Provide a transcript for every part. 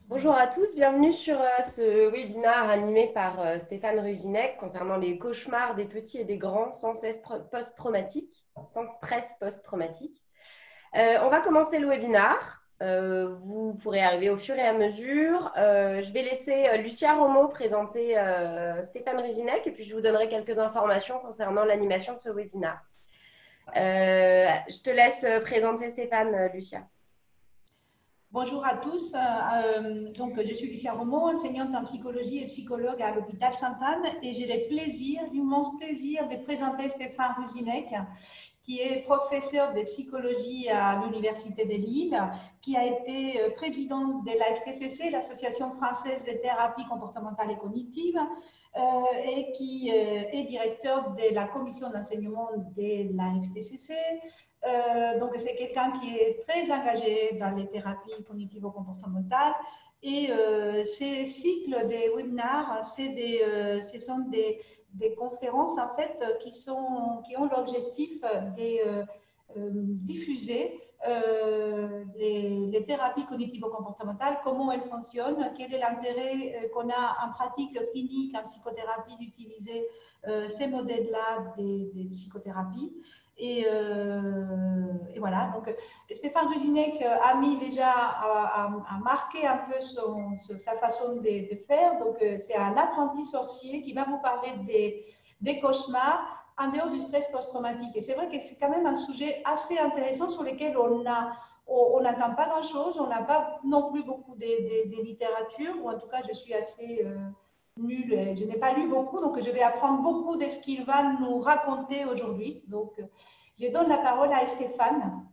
Bonjour à tous, bienvenue sur ce webinaire animé par Stéphane Ruzinec concernant les cauchemars des petits et des grands sans stress post-traumatique, sans stress post-traumatique. On va commencer le webinaire. Vous pourrez arriver au fur et à mesure. Je vais laisser Lucia Romo présenter Stéphane Ruzinec et puis je vous donnerai quelques informations concernant l'animation de ce webinaire. Je te laisse présenter Stéphane, Lucia. Bonjour à tous. Donc, je suis Lucia Romo, enseignante en psychologie et psychologue à l'hôpital Sainte-Anne et j'ai le plaisir, l'immense plaisir de présenter Stéphane Ruzinec, qui est professeur de psychologie à l'Université de Lille, qui a été président de la FTCC, l'Association française de thérapie comportementale et cognitive, et qui est directeur de la commission d'enseignement de la FTCC. Donc, c'est quelqu'un qui est très engagé dans les thérapies cognitivo-comportementales. Et ces cycles de webinaires, ce sont des conférences en fait qui ont l'objectif de diffuser les thérapies cognitivo-comportementales, comment elles fonctionnent, quel est l'intérêt qu'on a en pratique clinique, en psychothérapie, d'utiliser ces modèles-là des psychothérapies. Et voilà, donc Stéphane Ruzinec a mis déjà, a marqué un peu sa façon de faire. Donc c'est un apprenti sorcier qui va vous parler des cauchemars en dehors du stress post-traumatique. Et c'est vrai que c'est quand même un sujet assez intéressant sur lequel on n'attend pas grand-chose, on n'a pas non plus beaucoup de littérature, ou en tout cas je suis assez nulle, je n'ai pas lu beaucoup, donc je vais apprendre beaucoup de ce qu'il va nous raconter aujourd'hui. Donc je donne la parole à Stéphane.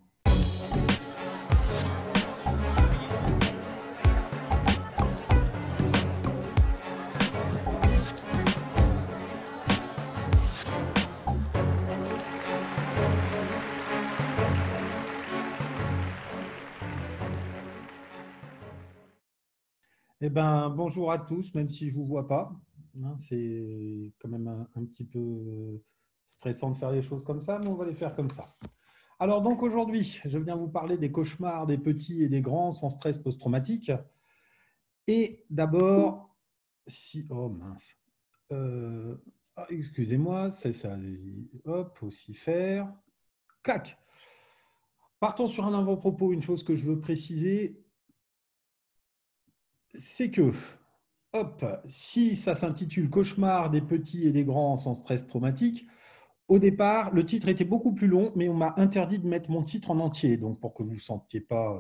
Eh ben, bonjour à tous, même si je ne vous vois pas. C'est quand même un petit peu stressant de faire les choses comme ça, mais on va les faire comme ça. Alors donc aujourd'hui, je viens vous parler des cauchemars des petits et des grands sans stress post-traumatique. Et d'abord, si… Oh mince. Excusez-moi, c'est ça. Hop, aussi faire. Clac. Partons sur un avant-propos. Une chose que je veux préciser, c'est que… Hop, si ça s'intitule Cauchemar des petits et des grands sans stress traumatique, au départ, le titre était beaucoup plus long, mais on m'a interdit de mettre mon titre en entier. Donc, pour que vous ne vous sentiez pas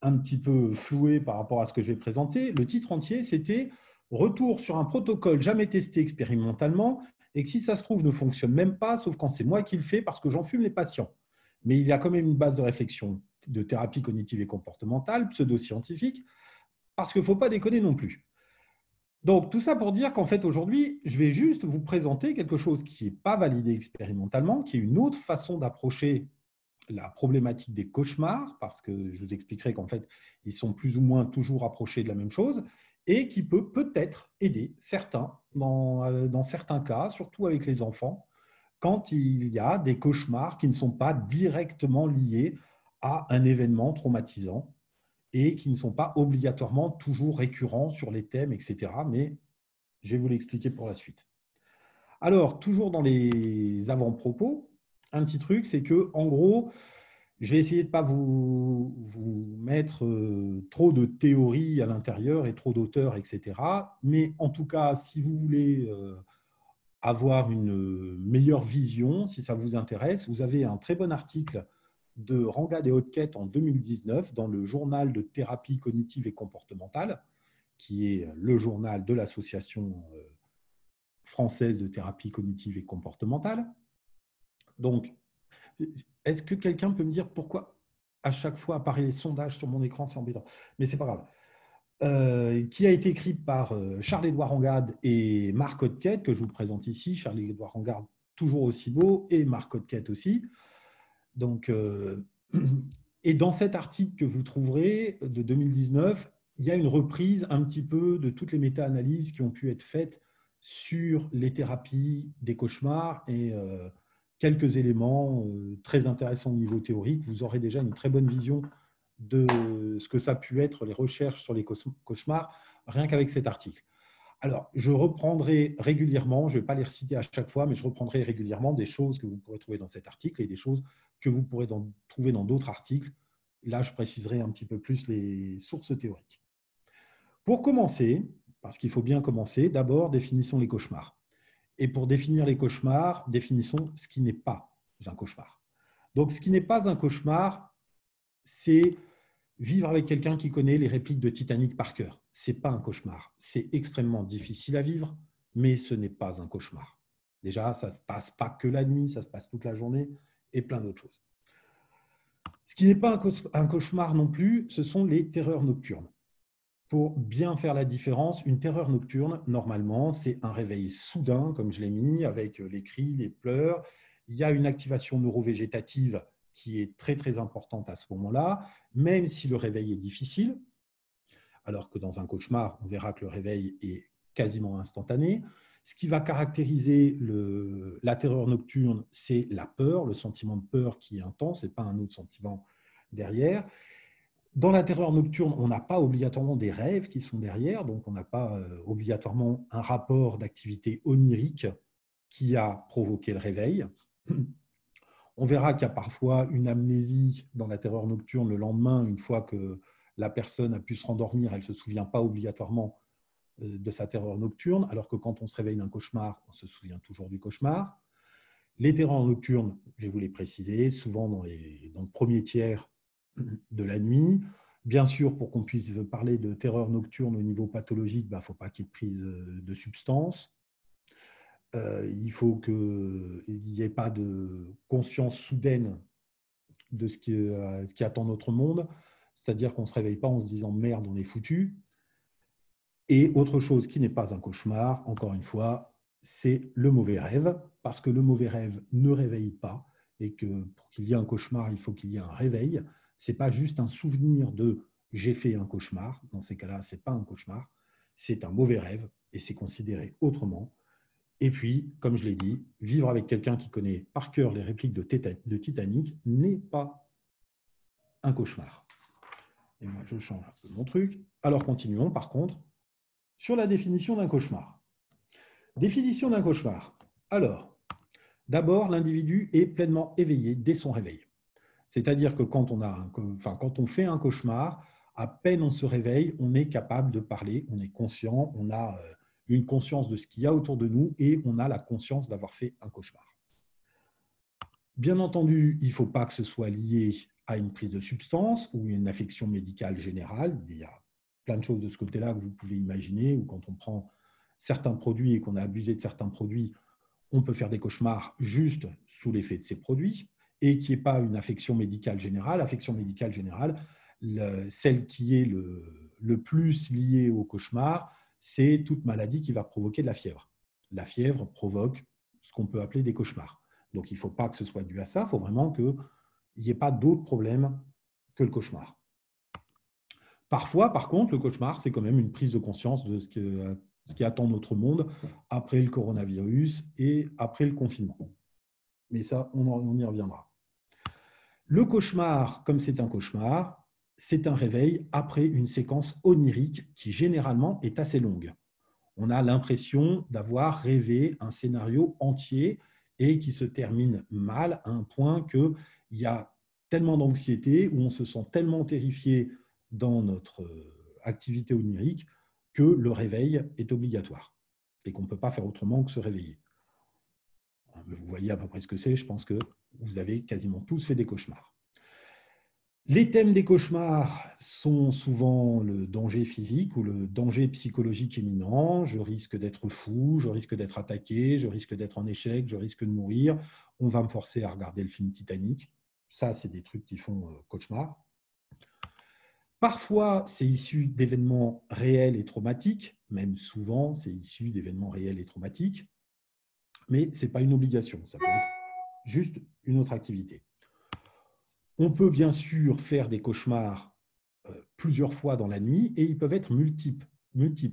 un petit peu floué par rapport à ce que je vais présenter, le titre entier, c'était Retour sur un protocole jamais testé expérimentalement et que si ça se trouve ne fonctionne même pas, sauf quand c'est moi qui le fais parce que j'enfume les patients. Mais il y a quand même une base de réflexion de thérapie cognitive et comportementale, pseudo-scientifique, parce qu'il ne faut pas déconner non plus. Donc, tout ça pour dire qu'en fait, aujourd'hui, je vais juste vous présenter quelque chose qui n'est pas validé expérimentalement, qui est une autre façon d'approcher la problématique des cauchemars, parce que je vous expliquerai qu'en fait, ils sont plus ou moins toujours approchés de la même chose, et qui peut peut-être aider certains, dans certains cas, surtout avec les enfants, quand il y a des cauchemars qui ne sont pas directement liés à un événement traumatisant et qui ne sont pas obligatoirement toujours récurrents sur les thèmes, etc. Mais je vais vous l'expliquer pour la suite. Alors, toujours dans les avant-propos, un petit truc, c'est que, en gros, je vais essayer de ne pas vous mettre trop de théories à l'intérieur et trop d'auteurs, etc. Mais en tout cas, si vous voulez avoir une meilleure vision, si ça vous intéresse, vous avez un très bon article de Rangad et Hodket en 2019 dans le journal de thérapie cognitive et comportementale, qui est le journal de l'Association française de thérapie cognitive et comportementale. Donc, est-ce que quelqu'un peut me dire pourquoi à chaque fois apparaît les sondages sur mon écran? C'est embêtant, mais c'est pas grave. Qui a été écrit par Charles-Édouard Rangad et Marc Hodket, que je vous présente ici. Charles-Édouard Rangad, toujours aussi beau, et Marc Hodket aussi. Donc, et dans cet article que vous trouverez de 2019, il y a une reprise un petit peu de toutes les méta-analyses qui ont pu être faites sur les thérapies des cauchemars et quelques éléments très intéressants au niveau théorique. Vous aurez déjà une très bonne vision de ce que ça a pu être les recherches sur les cauchemars, rien qu'avec cet article. Alors, je reprendrai régulièrement, je ne vais pas les reciter à chaque fois, mais je reprendrai régulièrement des choses que vous pourrez trouver dans cet article et des choses que vous pourrez trouver dans d'autres articles. Là, je préciserai un petit peu plus les sources théoriques. Pour commencer, parce qu'il faut bien commencer, d'abord, définissons les cauchemars. Et pour définir les cauchemars, définissons ce qui n'est pas un cauchemar. Donc, ce qui n'est pas un cauchemar, c'est vivre avec quelqu'un qui connaît les répliques de Titanic par cœur. Ce n'est pas un cauchemar. C'est extrêmement difficile à vivre, mais ce n'est pas un cauchemar. Déjà, ça ne se passe pas que la nuit, ça se passe toute la journée et plein d'autres choses. Ce qui n'est pas un cauchemar non plus, ce sont les terreurs nocturnes. Pour bien faire la différence, une terreur nocturne, normalement, c'est un réveil soudain, comme je l'ai mis, avec les cris, les pleurs. Il y a une activation neurovégétative qui est très, très importante à ce moment-là, même si le réveil est difficile, alors que dans un cauchemar, on verra que le réveil est quasiment instantané. Ce qui va caractériser la terreur nocturne, c'est la peur, le sentiment de peur qui est intense et pas un autre sentiment derrière. Dans la terreur nocturne, on n'a pas obligatoirement des rêves qui sont derrière, donc on n'a pas obligatoirement un rapport d'activité onirique qui a provoqué le réveil. On verra qu'il y a parfois une amnésie dans la terreur nocturne le lendemain, une fois que la personne a pu se rendormir, elle ne se souvient pas obligatoirement de sa terreur nocturne, alors que quand on se réveille d'un cauchemar, on se souvient toujours du cauchemar. Les terreurs nocturnes, je vais vous les préciser, souvent dans le premier tiers de la nuit. Bien sûr, pour qu'on puisse parler de terreur nocturne au niveau pathologique, il ne faut pas qu'il y ait de prise de substance. Il faut qu'il n'y ait pas de conscience soudaine de ce qui attend notre monde, c'est-à-dire qu'on ne se réveille pas en se disant « merde, on est foutu ». Et autre chose qui n'est pas un cauchemar, encore une fois, c'est le mauvais rêve, parce que le mauvais rêve ne réveille pas, et que pour qu'il y ait un cauchemar, il faut qu'il y ait un réveil. Ce n'est pas juste un souvenir de « j'ai fait un cauchemar ». Dans ces cas-là, ce n'est pas un cauchemar, c'est un mauvais rêve, et c'est considéré autrement. Et puis, comme je l'ai dit, vivre avec quelqu'un qui connaît par cœur les répliques de Titanic n'est pas un cauchemar. Et moi, je change un peu mon truc. Alors, continuons, par contre, sur la définition d'un cauchemar. Définition d'un cauchemar. Alors, d'abord, l'individu est pleinement éveillé dès son réveil. C'est-à-dire que quand on fait un cauchemar, à peine on se réveille, on est capable de parler, on est conscient, on a une conscience de ce qu'il y a autour de nous et on a la conscience d'avoir fait un cauchemar. Bien entendu, il ne faut pas que ce soit lié à une prise de substance ou une affection médicale générale. Il y a plein de choses de ce côté-là que vous pouvez imaginer, ou quand on prend certains produits et qu'on a abusé de certains produits, on peut faire des cauchemars juste sous l'effet de ces produits, et qui n'est pas une affection médicale générale. Affection médicale générale, celle qui est le plus liée au cauchemar, c'est toute maladie qui va provoquer de la fièvre. La fièvre provoque ce qu'on peut appeler des cauchemars. Donc, il ne faut pas que ce soit dû à ça, il faut vraiment qu'il n'y ait pas d'autres problèmes que le cauchemar. Parfois, par contre, le cauchemar, c'est quand même une prise de conscience de ce qui attend notre monde après le coronavirus et après le confinement. Mais ça, on y reviendra. Le cauchemar, comme c'est un cauchemar, c'est un réveil après une séquence onirique qui généralement est assez longue. On a l'impression d'avoir rêvé un scénario entier et qui se termine mal à un point qu'il y a tellement d'anxiété, où on se sent tellement terrifié dans notre activité onirique que le réveil est obligatoire et qu'on ne peut pas faire autrement que se réveiller. Vous voyez à peu près ce que c'est, je pense que vous avez quasiment tous fait des cauchemars. Les thèmes des cauchemars sont souvent le danger physique ou le danger psychologique imminent. Je risque d'être fou, je risque d'être attaqué, je risque d'être en échec, je risque de mourir. On va me forcer à regarder le film Titanic. Ça, c'est des trucs qui font cauchemar. Parfois, c'est issu d'événements réels et traumatiques. Même souvent, c'est issu d'événements réels et traumatiques. Mais ce n'est pas une obligation. Ça peut être juste une autre activité. On peut bien sûr faire des cauchemars plusieurs fois dans la nuit et ils peuvent être multiples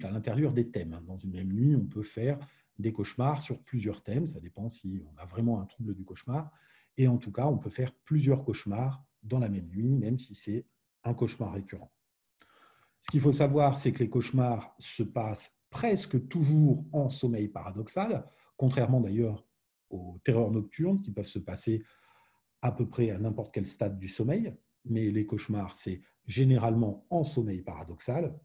à l'intérieur des thèmes. Dans une même nuit, on peut faire des cauchemars sur plusieurs thèmes. Ça dépend si on a vraiment un trouble du cauchemar. Et en tout cas, on peut faire plusieurs cauchemars dans la même nuit, même si c'est un cauchemar récurrent. Ce qu'il faut savoir, c'est que les cauchemars se passent presque toujours en sommeil paradoxal, contrairement d'ailleurs aux terreurs nocturnes qui peuvent se passer à peu près à n'importe quel stade du sommeil. Mais les cauchemars, c'est généralement en sommeil paradoxal.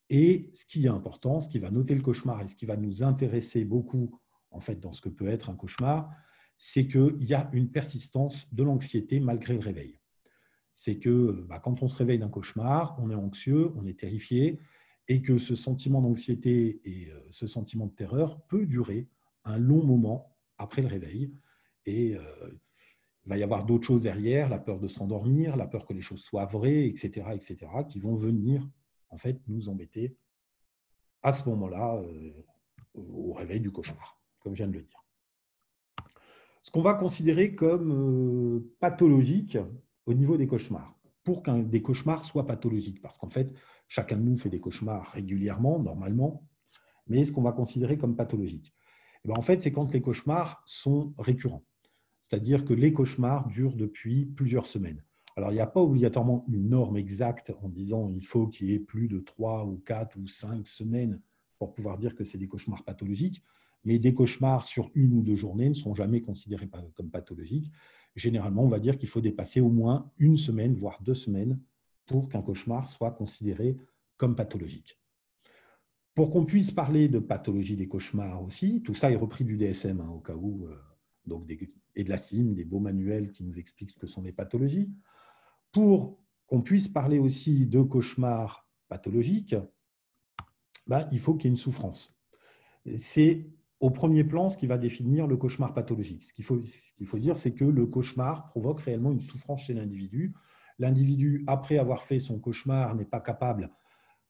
Et ce qui est important, ce qui va noter le cauchemar et ce qui va nous intéresser beaucoup en fait, dans ce que peut être un cauchemar, c'est qu'il y a une persistance de l'anxiété malgré le réveil. C'est que quand on se réveille d'un cauchemar, on est anxieux, on est terrifié, et que ce sentiment d'anxiété et ce sentiment de terreur peut durer un long moment après le réveil. Et il va y avoir d'autres choses derrière, la peur de se rendormir, la peur que les choses soient vraies, etc., qui vont venir en fait nous embêter à ce moment-là au réveil du cauchemar, comme je viens de le dire. Ce qu'on va considérer comme pathologique au niveau des cauchemars, pour qu'un des cauchemars soient pathologiques, parce qu'en fait, chacun de nous fait des cauchemars régulièrement, normalement, mais ce qu'on va considérer comme pathologique, en fait, c'est quand les cauchemars sont récurrents. C'est-à-dire que les cauchemars durent depuis plusieurs semaines. Alors, il n'y a pas obligatoirement une norme exacte en disant il faut qu'il y ait plus de 3 ou 4 ou 5 semaines pour pouvoir dire que c'est des cauchemars pathologiques, mais des cauchemars sur 1 ou 2 journées ne sont jamais considérés comme pathologiques. Généralement, on va dire qu'il faut dépasser au moins 1 semaine, voire 2 semaines, pour qu'un cauchemar soit considéré comme pathologique. Pour qu'on puisse parler de pathologie des cauchemars aussi, tout ça est repris du DSM, au cas où, et de la CIM, des beaux manuels qui nous expliquent ce que sont les pathologies. Pour qu'on puisse parler aussi de cauchemars pathologiques, il faut qu'il y ait une souffrance. C'est au premier plan ce qui va définir le cauchemar pathologique. Ce qu'il faut dire, c'est que le cauchemar provoque réellement une souffrance chez l'individu. L'individu, après avoir fait son cauchemar, n'est pas capable,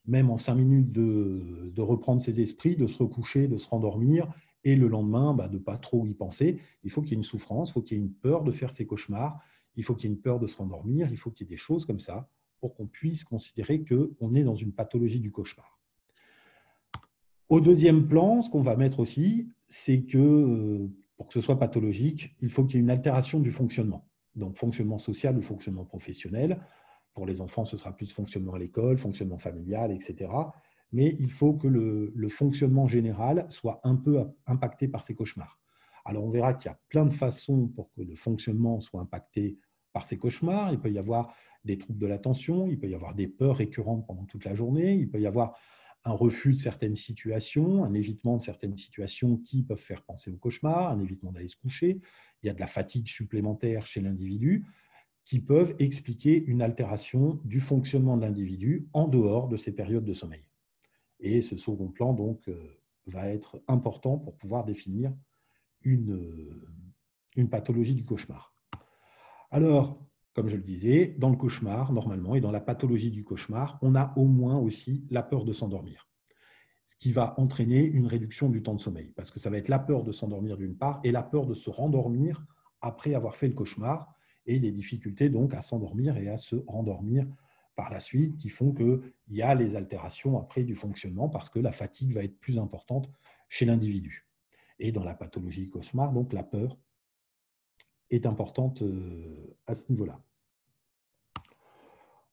même en 5 minutes, de reprendre ses esprits, de se recoucher, de se rendormir, et le lendemain, de ne pas trop y penser. Il faut qu'il y ait une souffrance, il faut qu'il y ait une peur de faire ses cauchemars, il faut qu'il y ait une peur de se rendormir, il faut qu'il y ait des choses comme ça pour qu'on puisse considérer qu'on est dans une pathologie du cauchemar. Au deuxième plan, ce qu'on va mettre aussi, c'est que pour que ce soit pathologique, il faut qu'il y ait une altération du fonctionnement. Donc, fonctionnement social ou fonctionnement professionnel. Pour les enfants, ce sera plus fonctionnement à l'école, fonctionnement familial, etc. Mais il faut que le fonctionnement général soit un peu impacté par ces cauchemars. Alors, on verra qu'il y a plein de façons pour que le fonctionnement soit impacté par ces cauchemars. Il peut y avoir des troubles de l'attention, il peut y avoir des peurs récurrentes pendant toute la journée, il peut y avoir un refus de certaines situations, un évitement de certaines situations qui peuvent faire penser au cauchemar, un évitement d'aller se coucher. Il y a de la fatigue supplémentaire chez l'individu qui peuvent expliquer une altération du fonctionnement de l'individu en dehors de ces périodes de sommeil. Et ce second plan, donc, va être important pour pouvoir définir une pathologie du cauchemar. Alors, comme je le disais, dans le cauchemar, normalement, et dans la pathologie du cauchemar, on a au moins aussi la peur de s'endormir, ce qui va entraîner une réduction du temps de sommeil, parce que ça va être la peur de s'endormir d'une part et la peur de se rendormir après avoir fait le cauchemar, et des difficultés donc à s'endormir et à se rendormir par la suite, qui font qu'il y a les altérations après du fonctionnement, parce que la fatigue va être plus importante chez l'individu. Et dans la pathologie du cauchemar, donc la peur est importante à ce niveau-là.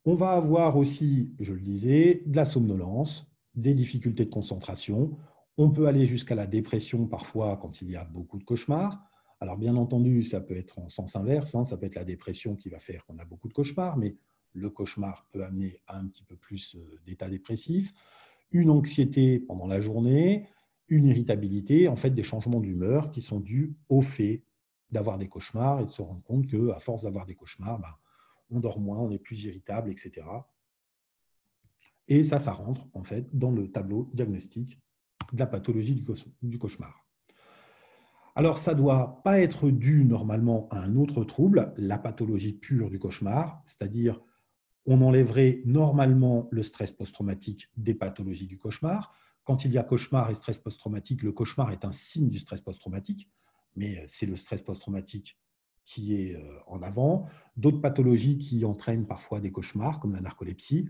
On va avoir aussi, je le disais, de la somnolence, des difficultés de concentration. On peut aller jusqu'à la dépression parfois quand il y a beaucoup de cauchemars. Alors bien entendu, ça peut être en sens inverse, ça peut être la dépression qui va faire qu'on a beaucoup de cauchemars, mais le cauchemar peut amener à un petit peu plus d'état dépressif, une anxiété pendant la journée, une irritabilité, en fait des changements d'humeur qui sont dus au fait d'avoir des cauchemars et de se rendre compte qu'à force d'avoir des cauchemars, on dort moins, on est plus irritable, etc. Et ça rentre en fait dans le tableau diagnostique de la pathologie du cauchemar. Alors, ça ne doit pas être dû normalement à un autre trouble, la pathologie pure du cauchemar, c'est-à-dire on enlèverait normalement le stress post-traumatique des pathologies du cauchemar. Quand il y a cauchemar et stress post-traumatique, le cauchemar est un signe du stress post-traumatique, mais c'est le stress post-traumatique qui est en avant. D'autres pathologies qui entraînent parfois des cauchemars, comme la narcolepsie.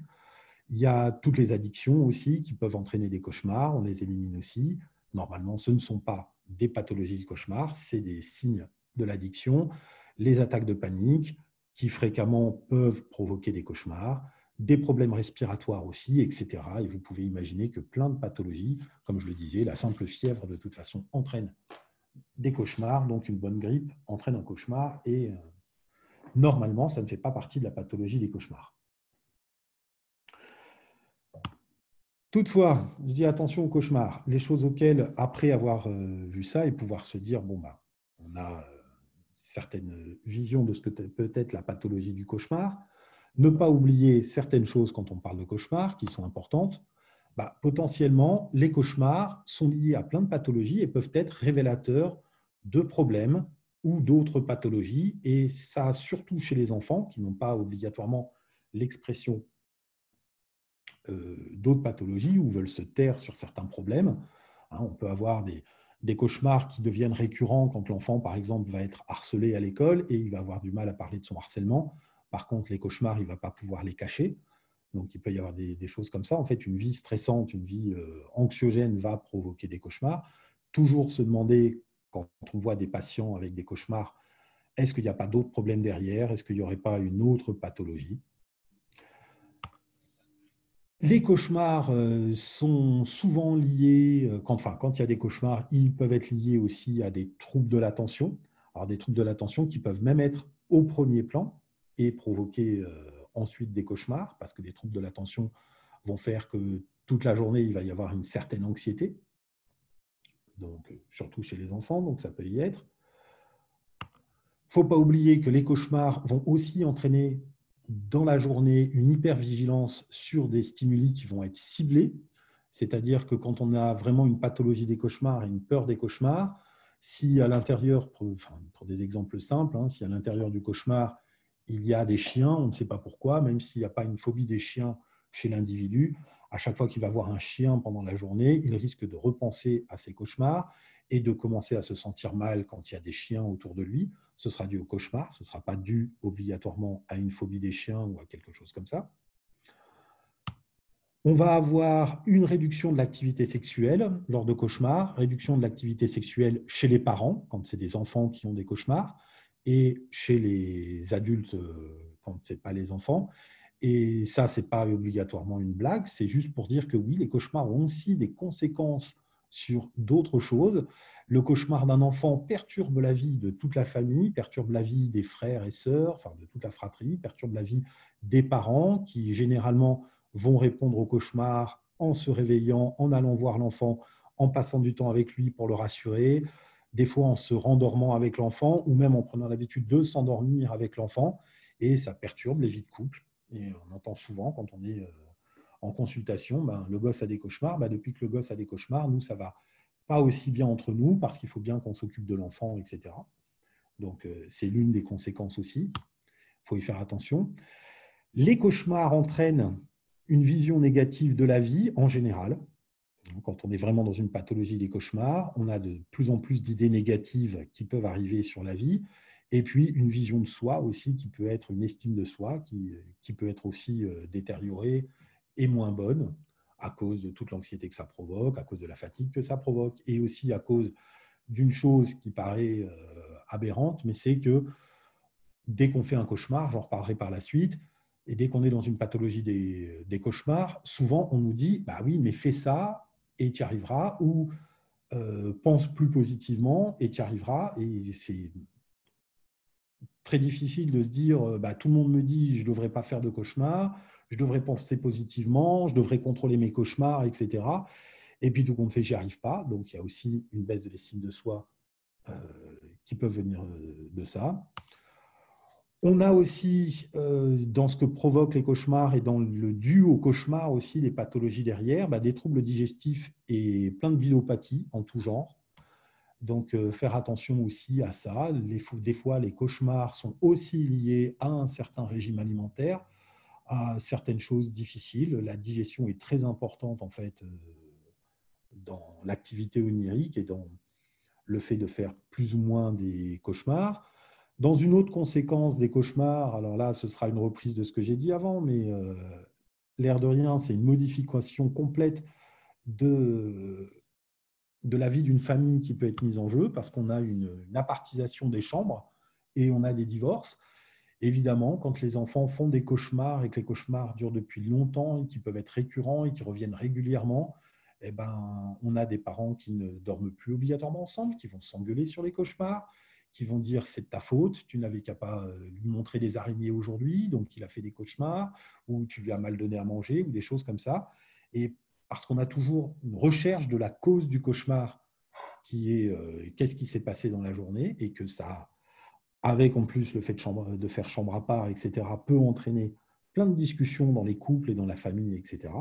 Il y a toutes les addictions aussi qui peuvent entraîner des cauchemars, on les élimine aussi. Normalement, ce ne sont pas des pathologies du cauchemar, c'est des signes de l'addiction. Les attaques de panique, qui fréquemment peuvent provoquer des cauchemars, des problèmes respiratoires aussi, etc. Et vous pouvez imaginer que plein de pathologies, comme je le disais, la simple fièvre de toute façon entraîne des cauchemars, donc une bonne grippe entraîne un cauchemar et normalement, ça ne fait pas partie de la pathologie des cauchemars. Toutefois, je dis attention aux cauchemars. Les choses auxquelles, après avoir vu ça et pouvoir se dire, bon, bah, on a certaines visions de ce que peut être la pathologie du cauchemar, ne pas oublier certaines choses quand on parle de cauchemar qui sont importantes. Bah, potentiellement, les cauchemars sont liés à plein de pathologies et peuvent être révélateurs de problèmes ou d'autres pathologies. Et ça, surtout chez les enfants qui n'ont pas obligatoirement l'expression d'autres pathologies ou veulent se taire sur certains problèmes. On peut avoir des cauchemars qui deviennent récurrents quand l'enfant, par exemple, va être harcelé à l'école et il va avoir du mal à parler de son harcèlement. Par contre, les cauchemars, il ne va pas pouvoir les cacher. Donc, il peut y avoir des choses comme ça. En fait, une vie stressante, une vie anxiogène va provoquer des cauchemars. Toujours se demander, quand on voit des patients avec des cauchemars, est-ce qu'il n'y a pas d'autres problèmes derrière? Est-ce qu'il n'y aurait pas une autre pathologie? Les cauchemars sont souvent liés, quand il y a des cauchemars, ils peuvent être liés aussi à des troubles de l'attention. Alors, des troubles de l'attention qui peuvent même être au premier plan et provoquer ensuite des cauchemars, parce que les troubles de l'attention vont faire que toute la journée, il va y avoir une certaine anxiété, donc surtout chez les enfants, donc ça peut y être. Il ne faut pas oublier que les cauchemars vont aussi entraîner dans la journée une hypervigilance sur des stimuli qui vont être ciblés. C'est-à-dire que quand on a vraiment une pathologie des cauchemars et une peur des cauchemars, si à l'intérieur, pour des exemples simples, si à l'intérieur du cauchemar, il y a des chiens, on ne sait pas pourquoi, même s'il n'y a pas une phobie des chiens chez l'individu, à chaque fois qu'il va voir un chien pendant la journée, il risque de repenser à ses cauchemars et de commencer à se sentir mal quand il y a des chiens autour de lui. Ce sera dû au cauchemar, ce ne sera pas dû obligatoirement à une phobie des chiens ou à quelque chose comme ça. On va avoir une réduction de l'activité sexuelle lors de cauchemars, réduction de l'activité sexuelle chez les parents, quand c'est des enfants qui ont des cauchemars, et chez les adultes, quand ce n'est pas les enfants. Et ça, ce n'est pas obligatoirement une blague, c'est juste pour dire que oui, les cauchemars ont aussi des conséquences sur d'autres choses. Le cauchemar d'un enfant perturbe la vie de toute la famille, perturbe la vie des frères et sœurs, enfin de toute la fratrie, perturbe la vie des parents qui généralement vont répondre au cauchemar en se réveillant, en allant voir l'enfant, en passant du temps avec lui pour le rassurer, des fois en se rendormant avec l'enfant ou même en prenant l'habitude de s'endormir avec l'enfant. Et ça perturbe les vies de couple. Et on entend souvent quand on est en consultation, le gosse a des cauchemars. Depuis que le gosse a des cauchemars, nous, ça ne va pas aussi bien entre nous parce qu'il faut bien qu'on s'occupe de l'enfant, etc. Donc, c'est l'une des conséquences aussi. Il faut y faire attention. Les cauchemars entraînent une vision négative de la vie en général. Quand on est vraiment dans une pathologie des cauchemars, on a de plus en plus d'idées négatives qui peuvent arriver sur la vie. Et puis, une vision de soi aussi, qui peut être une estime de soi, qui peut être aussi détériorée et moins bonne à cause de toute l'anxiété que ça provoque, à cause de la fatigue que ça provoque, et aussi à cause d'une chose qui paraît aberrante, mais c'est que dès qu'on fait un cauchemar, j'en reparlerai par la suite, et dès qu'on est dans une pathologie des cauchemars, souvent on nous dit « bah oui, mais fais ça et tu y arriveras » ou pense plus positivement et tu y arriveras. Et c'est très difficile de se dire tout le monde me dit je ne devrais pas faire de cauchemars, je devrais penser positivement, je devrais contrôler mes cauchemars, etc. Et puis tout compte fait, j'y arrive pas. Donc il y a aussi une baisse de l'estime de soi qui peut venir de ça. On a aussi, dans ce que provoquent les cauchemars et dans le dû au cauchemar aussi, les pathologies derrière, des troubles digestifs et plein de bilopathies en tout genre. Donc, faire attention aussi à ça. Des fois, les cauchemars sont aussi liés à un certain régime alimentaire, à certaines choses difficiles. La digestion est très importante, en fait, dans l'activité onirique et dans le fait de faire plus ou moins des cauchemars. Dans une autre conséquence des cauchemars, alors là, ce sera une reprise de ce que j'ai dit avant, mais l'air de rien, c'est une modification complète de la vie d'une famille qui peut être mise en jeu parce qu'on a une apartisation des chambres et on a des divorces. Évidemment, quand les enfants font des cauchemars et que les cauchemars durent depuis longtemps et qui peuvent être récurrents et qui reviennent régulièrement, eh ben, on a des parents qui ne dorment plus obligatoirement ensemble, qui vont s'engueuler sur les cauchemars, qui vont dire c'est de ta faute, tu n'avais qu'à pas lui montrer des araignées aujourd'hui, donc il a fait des cauchemars, ou tu lui as mal donné à manger, ou des choses comme ça. Et parce qu'on a toujours une recherche de la cause du cauchemar qui est qu'est-ce qui s'est passé dans la journée, et que ça, avec en plus le fait de faire chambre à part, etc., peut entraîner plein de discussions dans les couples et dans la famille, etc.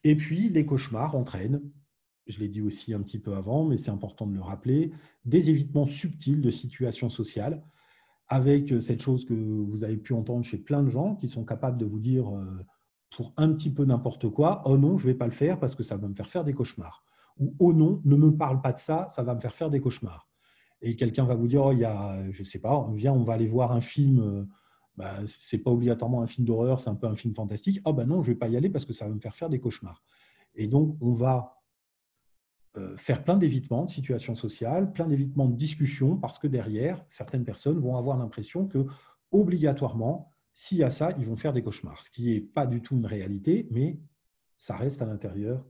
Et puis, les cauchemars entraînent, je l'ai dit aussi un petit peu avant, mais c'est important de le rappeler, des évitements subtils de situations sociales, avec cette chose que vous avez pu entendre chez plein de gens qui sont capables de vous dire pour un petit peu n'importe quoi, « Oh non, je ne vais pas le faire parce que ça va me faire faire des cauchemars. » Ou « Oh non, ne me parle pas de ça, ça va me faire des cauchemars. » Et quelqu'un va vous dire « Oh, il y a, je ne sais pas, viens, on va aller voir un film. Ce n'est pas obligatoirement un film d'horreur, c'est un peu un film fantastique. Oh ben non, je ne vais pas y aller parce que ça va me faire des cauchemars. » Et donc, on va faire plein d'évitements de situations sociales, plein d'évitements de discussions, parce que derrière, certaines personnes vont avoir l'impression que, obligatoirement, s'il y a ça, ils vont faire des cauchemars. Ce qui n'est pas du tout une réalité, mais ça reste à l'intérieur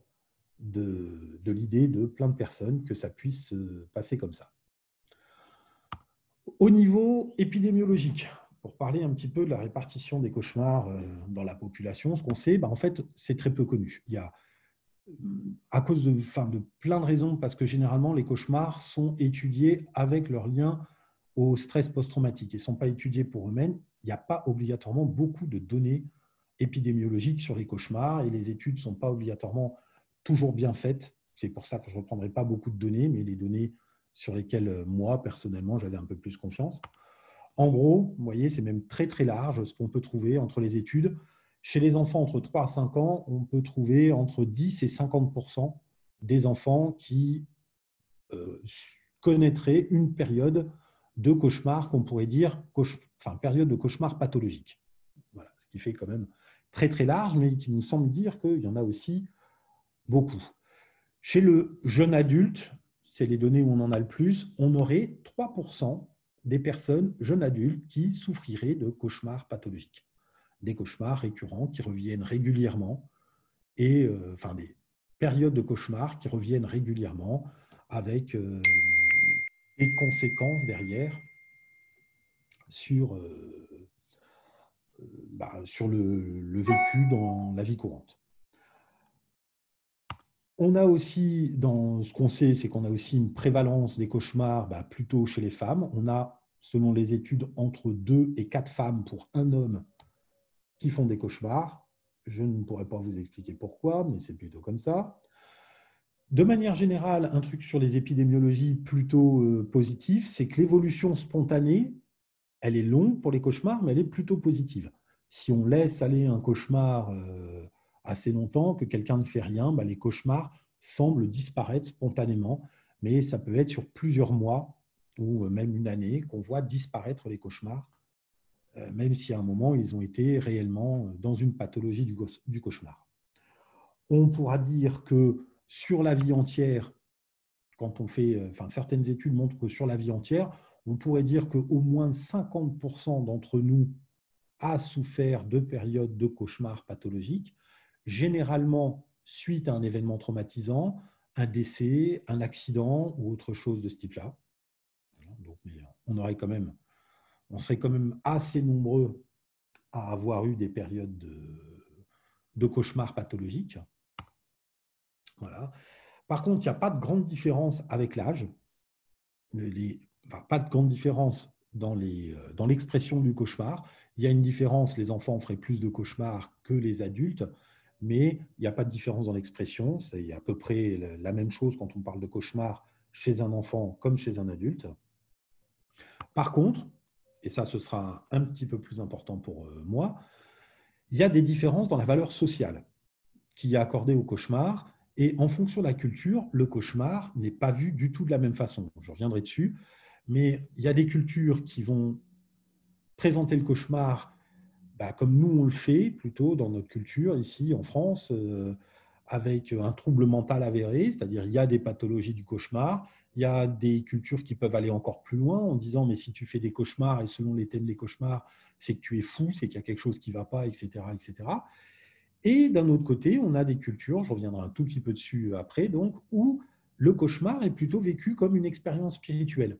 de l'idée de plein de personnes que ça puisse se passer comme ça. Au niveau épidémiologique, pour parler un petit peu de la répartition des cauchemars dans la population, ce qu'on sait, en fait, c'est très peu connu. Il y a à cause de plein de raisons, parce que généralement, les cauchemars sont étudiés avec leur lien au stress post-traumatique et ne sont pas étudiés pour eux-mêmes. Il n'y a pas obligatoirement beaucoup de données épidémiologiques sur les cauchemars et les études ne sont pas obligatoirement toujours bien faites. C'est pour ça que je ne reprendrai pas beaucoup de données, mais les données sur lesquelles moi, personnellement, j'avais un peu plus confiance. En gros, vous voyez, c'est même très très large ce qu'on peut trouver entre les études. Chez les enfants entre 3 à 5 ans, on peut trouver entre 10 et 50% des enfants qui connaîtraient une période de cauchemar qu'on pourrait dire, période de cauchemar pathologique. Voilà, ce qui fait quand même très très large, mais qui nous semble dire qu'il y en a aussi beaucoup. Chez le jeune adulte, c'est les données où on en a le plus, on aurait 3% des personnes jeunes adultes qui souffriraient de cauchemars pathologiques. Des cauchemars récurrents qui reviennent régulièrement et des périodes de cauchemars qui reviennent régulièrement avec des conséquences derrière sur le vécu dans la vie courante. On a aussi, dans ce qu'on sait, c'est qu'on a aussi une prévalence des cauchemars plutôt chez les femmes. On a, selon les études, entre 2 et 4 femmes pour un homme qui font des cauchemars. Je ne pourrais pas vous expliquer pourquoi, mais c'est plutôt comme ça. De manière générale, un truc sur les épidémiologies plutôt positif, c'est que l'évolution spontanée, elle est longue pour les cauchemars, mais elle est plutôt positive. Si on laisse aller un cauchemar assez longtemps, que quelqu'un ne fait rien, les cauchemars semblent disparaître spontanément, mais ça peut être sur plusieurs mois ou même une année qu'on voit disparaître les cauchemars, même si à un moment, ils ont été réellement dans une pathologie du cauchemar. On pourra dire que sur la vie entière, quand on fait, certaines études montrent que sur la vie entière, on pourrait dire qu'au moins 50% d'entre nous a souffert de périodes de cauchemars pathologiques, généralement suite à un événement traumatisant, un décès, un accident ou autre chose de ce type-là. Donc, on serait quand même assez nombreux à avoir eu des périodes de cauchemars pathologiques. Voilà. Par contre, il n'y a pas de grande différence avec l'âge. Pas de grande différence dans l'expression du cauchemar. Il y a une différence, les enfants feraient plus de cauchemars que les adultes, mais il n'y a pas de différence dans l'expression. C'est à peu près la même chose quand on parle de cauchemar chez un enfant comme chez un adulte. Par contre, et ça ce sera un petit peu plus important pour moi, il y a des différences dans la valeur sociale qui est accordée au cauchemar. Et en fonction de la culture, le cauchemar n'est pas vu du tout de la même façon. Je reviendrai dessus. Mais il y a des cultures qui vont présenter le cauchemar comme nous on le fait, plutôt dans notre culture, ici en France, avec un trouble mental avéré, c'est-à-dire il y a des pathologies du cauchemar, il y a des cultures qui peuvent aller encore plus loin en disant mais si tu fais des cauchemars et selon les thèmes des cauchemars, c'est que tu es fou, c'est qu'il y a quelque chose qui ne va pas, etc., etc. Et d'un autre côté, on a des cultures, je reviendrai un tout petit peu dessus après, donc, où le cauchemar est plutôt vécu comme une expérience spirituelle.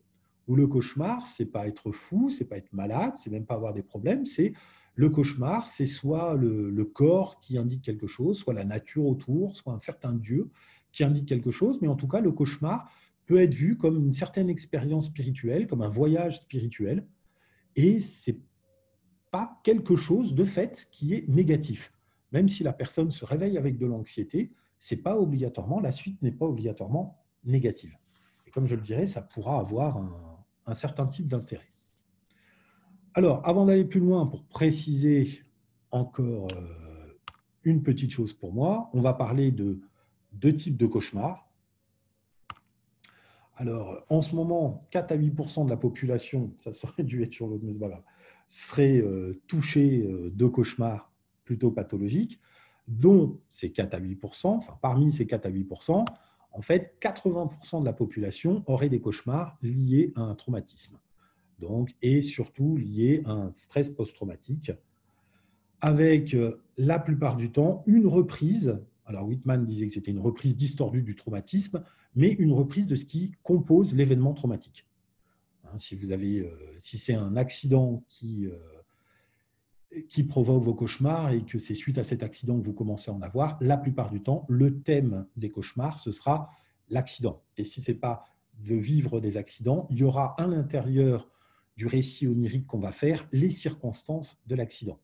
Où le cauchemar, c'est pas être fou, c'est pas être malade, c'est même pas avoir des problèmes, c'est le cauchemar, c'est soit le corps qui indique quelque chose, soit la nature autour, soit un certain Dieu qui indique quelque chose, mais en tout cas, le cauchemar peut être vu comme une certaine expérience spirituelle, comme un voyage spirituel, et c'est pas quelque chose de fait qui est négatif. Même si la personne se réveille avec de l'anxiété, c'est pas obligatoirement, la suite n'est pas obligatoirement négative. Et comme je le dirais, ça pourra avoir un certain type d'intérêt. Alors, avant d'aller plus loin, pour préciser encore une petite chose pour moi, on va parler de deux types de cauchemars. Alors, en ce moment, 4 à 8% de la population, ça serait dû être sur l'autre, mais c'est pas grave, serait touchée de cauchemars plutôt pathologiques, dont ces 4 à 8%, enfin parmi ces 4 à 8%, en fait, 80% de la population aurait des cauchemars liés à un traumatisme, donc, et surtout liés à un stress post-traumatique, avec la plupart du temps une reprise. Alors Whitman disait que c'était une reprise distordue du traumatisme, mais une reprise de ce qui compose l'événement traumatique. Si c'est un accident qui provoque vos cauchemars et que c'est suite à cet accident que vous commencez à en avoir, la plupart du temps, le thème des cauchemars, ce sera l'accident. Et si ce n'est pas de vivre des accidents, il y aura à l'intérieur du récit onirique qu'on va faire les circonstances de l'accident.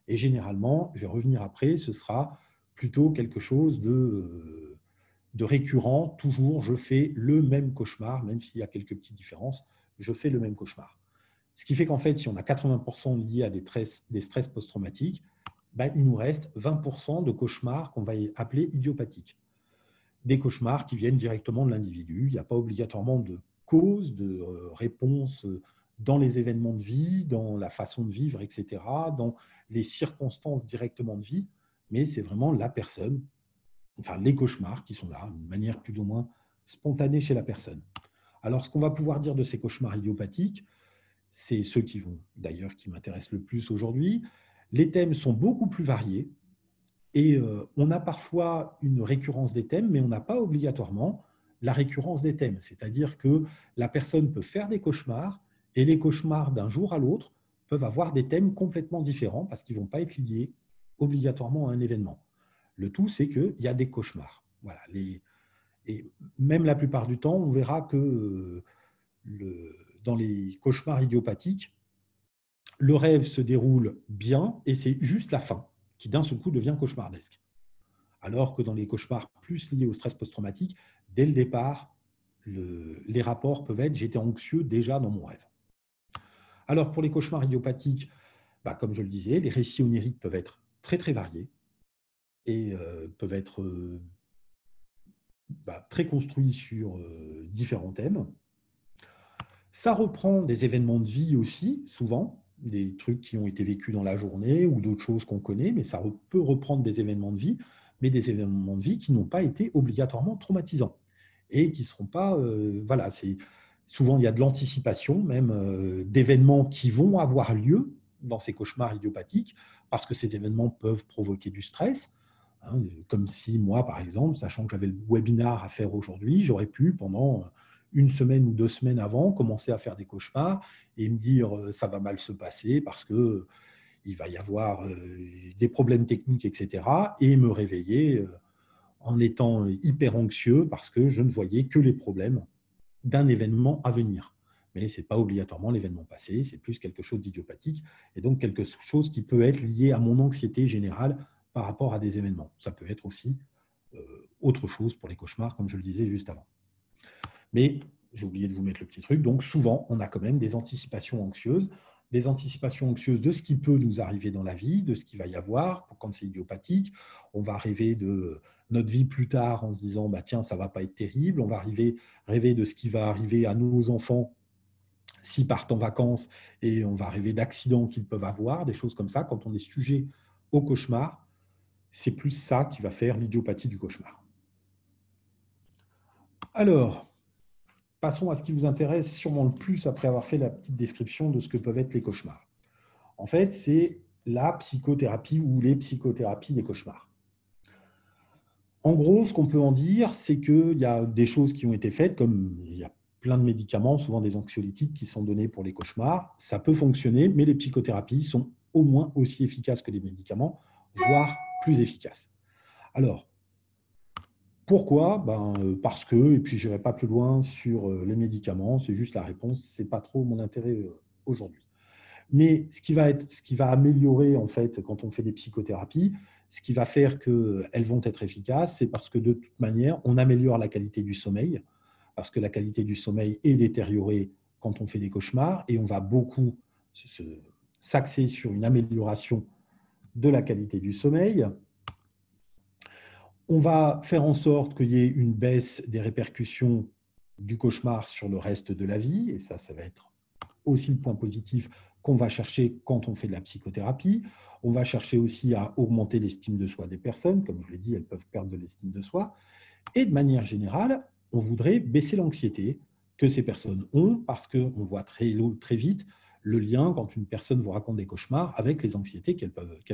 Et généralement, je vais revenir après, ce sera plutôt quelque chose de récurrent. Toujours, je fais le même cauchemar, même s'il y a quelques petites différences, je fais le même cauchemar. Ce qui fait qu'en fait, si on a 80% liés à des stress post-traumatiques, ben, il nous reste 20% de cauchemars qu'on va appeler idiopathiques. Des cauchemars qui viennent directement de l'individu. Il n'y a pas obligatoirement de cause, de réponse dans les événements de vie, dans la façon de vivre, etc., dans les circonstances directement de vie, mais c'est vraiment la personne, enfin les cauchemars qui sont là, d'une manière plus ou moins spontanée chez la personne. Alors, ce qu'on va pouvoir dire de ces cauchemars idiopathiques, c'est ceux qui m'intéressent le plus aujourd'hui. Les thèmes sont beaucoup plus variés et on a parfois une récurrence des thèmes, mais on n'a pas obligatoirement la récurrence des thèmes. C'est-à-dire que la personne peut faire des cauchemars et les cauchemars d'un jour à l'autre peuvent avoir des thèmes complètement différents parce qu'ils ne vont pas être liés obligatoirement à un événement. Le tout, c'est qu'il y a des cauchemars. Voilà. Et même la plupart du temps, on verra que dans les cauchemars idiopathiques, le rêve se déroule bien et c'est juste la fin qui d'un seul coup devient cauchemardesque. Alors que dans les cauchemars plus liés au stress post-traumatique, dès le départ, les rapports peuvent être « j'étais anxieux déjà dans mon rêve ». Alors pour les cauchemars idiopathiques, comme je le disais, les récits oniriques peuvent être très très variés et peuvent être très construits sur différents thèmes. Ça reprend des événements de vie aussi, souvent, des trucs qui ont été vécus dans la journée ou d'autres choses qu'on connaît, mais ça peut reprendre des événements de vie, mais des événements de vie qui n'ont pas été obligatoirement traumatisants et qui ne seront pas… souvent, il y a de l'anticipation même d'événements qui vont avoir lieu dans ces cauchemars idiopathiques parce que ces événements peuvent provoquer du stress. Comme si moi, par exemple, sachant que j'avais le webinaire à faire aujourd'hui, j'aurais pu, pendant une semaine ou 2 semaines avant, commencer à faire des cauchemars et me dire ça va mal se passer parce qu'il va y avoir des problèmes techniques, etc. et me réveiller en étant hyper anxieux parce que je ne voyais que les problèmes d'un événement à venir. Mais ce n'est pas obligatoirement l'événement passé, c'est plus quelque chose d'idiopathique et donc quelque chose qui peut être lié à mon anxiété générale par rapport à des événements. Ça peut être aussi autre chose pour les cauchemars, comme je le disais juste avant. Mais j'ai oublié de vous mettre le petit truc. Donc, souvent, on a quand même des anticipations anxieuses de ce qui peut nous arriver dans la vie, de ce qu'il va y avoir. Quand c'est idiopathique, on va rêver de notre vie plus tard en se disant tiens, ça ne va pas être terrible. On va rêver de ce qui va arriver à nos enfants s'ils partent en vacances et on va rêver d'accidents qu'ils peuvent avoir, des choses comme ça. Quand on est sujet au cauchemar, c'est plus ça qui va faire l'idiopathie du cauchemar. Alors, passons à ce qui vous intéresse sûrement le plus après avoir fait la petite description de ce que peuvent être les cauchemars. En fait, c'est la psychothérapie ou les psychothérapies des cauchemars. En gros, ce qu'on peut en dire, c'est qu'il y a des choses qui ont été faites, comme il y a plein de médicaments, souvent des anxiolytiques qui sont donnés pour les cauchemars. Ça peut fonctionner, mais les psychothérapies sont au moins aussi efficaces que les médicaments, voire plus efficaces. Alors, pourquoi? Parce que, et puis je n'irai pas plus loin sur les médicaments, c'est juste la réponse, ce n'est pas trop mon intérêt aujourd'hui. Mais ce qui va améliorer, en fait, quand on fait des psychothérapies, ce qui va faire qu'elles vont être efficaces, c'est parce que de toute manière, on améliore la qualité du sommeil, parce que la qualité du sommeil est détériorée quand on fait des cauchemars, et on va beaucoup s'axer sur une amélioration de la qualité du sommeil. On va faire en sorte qu'il y ait une baisse des répercussions du cauchemar sur le reste de la vie, et ça va être aussi le point positif qu'on va chercher quand on fait de la psychothérapie. On va chercher aussi à augmenter l'estime de soi des personnes. Comme je l'ai dit, elles peuvent perdre de l'estime de soi. Et de manière générale, on voudrait baisser l'anxiété que ces personnes ont parce qu'on voit très vite le lien quand une personne vous raconte des cauchemars avec les anxiétés qu'elle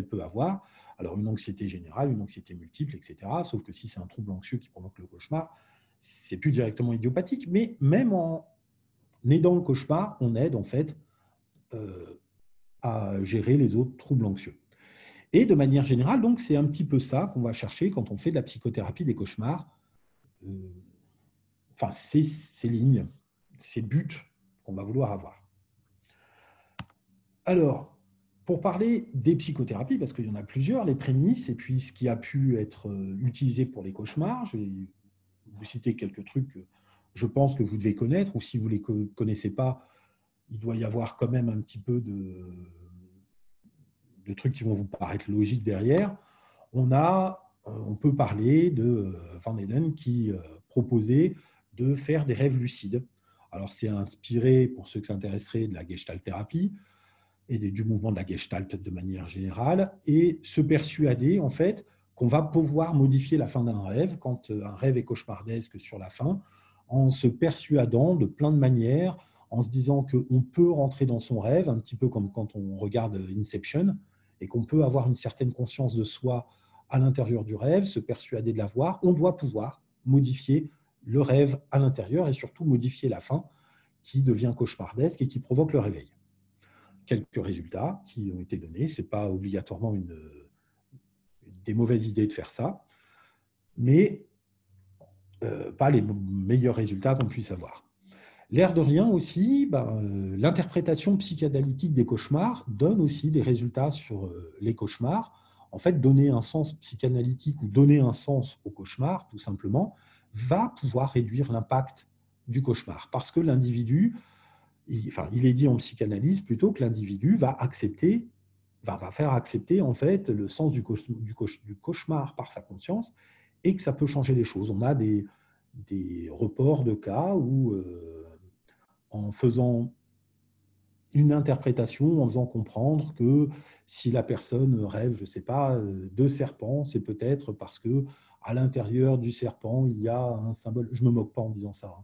peut avoir. Alors, une anxiété générale, une anxiété multiple, etc. Sauf que si c'est un trouble anxieux qui provoque le cauchemar, c'est plus directement idiopathique. Mais même en aidant le cauchemar, on aide en fait à gérer les autres troubles anxieux. Et de manière générale, donc, c'est un petit peu ça qu'on va chercher quand on fait de la psychothérapie des cauchemars. Enfin, c'est ces lignes, ces buts qu'on va vouloir avoir. Alors, pour parler des psychothérapies, parce qu'il y en a plusieurs, les prémices, et puis ce qui a pu être utilisé pour les cauchemars, je vais vous citer quelques trucs que je pense que vous devez connaître, ou si vous ne les connaissez pas, il doit y avoir quand même un petit peu de trucs qui vont vous paraître logiques derrière. On peut parler de Van Eden qui proposait de faire des rêves lucides. Alors, c'est inspiré, pour ceux que ça intéresserait, de la Gestalt-thérapie et du mouvement de la Gestalt de manière générale, et se persuader, en fait, qu'on va pouvoir modifier la fin d'un rêve, quand un rêve est cauchemardesque sur la fin, en se persuadant de plein de manières, en se disant qu'on peut rentrer dans son rêve, un petit peu comme quand on regarde Inception, et qu'on peut avoir une certaine conscience de soi à l'intérieur du rêve, se persuader de l'avoir. On doit pouvoir modifier le rêve à l'intérieur et surtout modifier la fin qui devient cauchemardesque et qui provoque le réveil. Quelques résultats qui ont été donnés. Ce n'est pas obligatoirement des mauvaises idées de faire ça, mais pas les meilleurs résultats qu'on puisse avoir. L'air de rien aussi, l'interprétation psychanalytique des cauchemars donne aussi des résultats sur les cauchemars. En fait, donner un sens psychanalytique ou donner un sens au cauchemar, tout simplement, va pouvoir réduire l'impact du cauchemar. Parce que l'individu, il est dit en psychanalyse plutôt que l'individu va faire accepter en fait le sens du cauchemar par sa conscience et que ça peut changer les choses. On a des reports de cas où en faisant une interprétation, en faisant comprendre que si la personne rêve, je ne sais pas, de serpent, c'est peut-être parce que à l'intérieur du serpent, il y a un symbole, je ne me moque pas en disant ça, hein,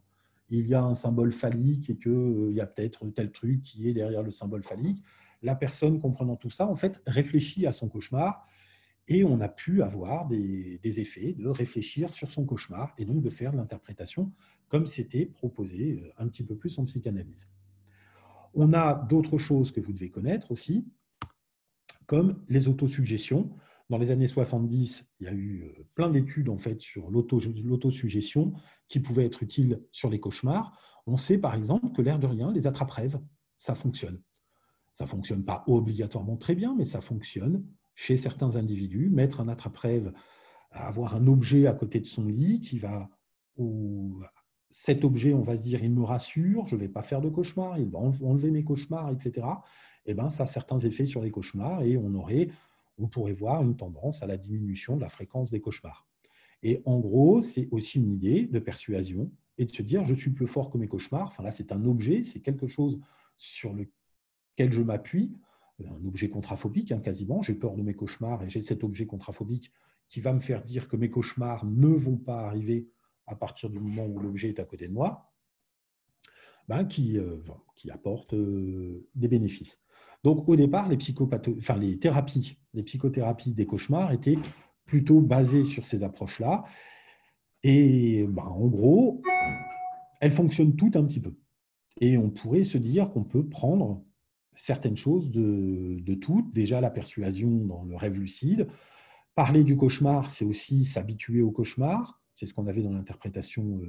il y a un symbole phallique et qu'il y a peut-être tel truc qui est derrière le symbole phallique. La personne, comprenant tout ça, en fait, réfléchit à son cauchemar et on a pu avoir des effets de réfléchir sur son cauchemar et donc de faire de l'interprétation comme c'était proposé un petit peu plus en psychanalyse. On a d'autres choses que vous devez connaître aussi, comme les autosuggestions. Dans les années 70, il y a eu plein d'études en fait, sur l'autosuggestion qui pouvaient être utiles sur les cauchemars. On sait par exemple que l'air de rien, les attrape-rêves, ça fonctionne. Ça ne fonctionne pas obligatoirement très bien, mais ça fonctionne chez certains individus. Mettre un attrape-rêve, avoir un objet à côté de son lit qui va... Cet objet, on va se dire, il me rassure, je ne vais pas faire de cauchemars, il va enlever mes cauchemars, etc. Eh ben, ça a certains effets sur les cauchemars et on pourrait voir une tendance à la diminution de la fréquence des cauchemars. Et en gros, c'est aussi une idée de persuasion et de se dire, je suis plus fort que mes cauchemars. Enfin, là, c'est un objet, c'est quelque chose sur lequel je m'appuie un objet contraphobique, hein, quasiment. J'ai peur de mes cauchemars et j'ai cet objet contraphobique qui va me faire dire que mes cauchemars ne vont pas arriver à partir du moment où l'objet est à côté de moi, ben, qui apporte des bénéfices. Donc, au départ, les psychothérapies des cauchemars étaient plutôt basées sur ces approches-là. Et ben, en gros, elles fonctionnent toutes un petit peu. Et on pourrait se dire qu'on peut prendre certaines choses de toutes. Déjà, la persuasion dans le rêve lucide. Parler du cauchemar, c'est aussi s'habituer au cauchemar. C'est ce qu'on avait dans l'interprétation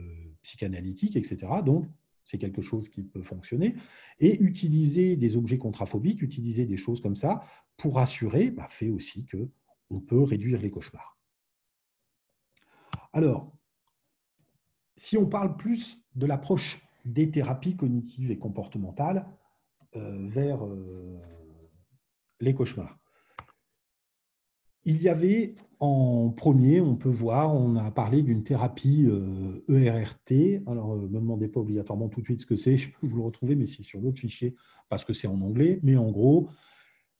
psychanalytique, etc. Donc, c'est quelque chose qui peut fonctionner. Et utiliser des objets contraphobiques, utiliser des choses comme ça, pour rassurer, fait aussi qu'on peut réduire les cauchemars. Alors, si on parle plus de l'approche des thérapies cognitives et comportementales vers les cauchemars. Il y avait en premier, on peut voir, on a parlé d'une thérapie ERRT. Alors, ne me demandez pas obligatoirement tout de suite ce que c'est, je peux vous le retrouver, mais c'est sur l'autre fichier parce que c'est en anglais. Mais en gros,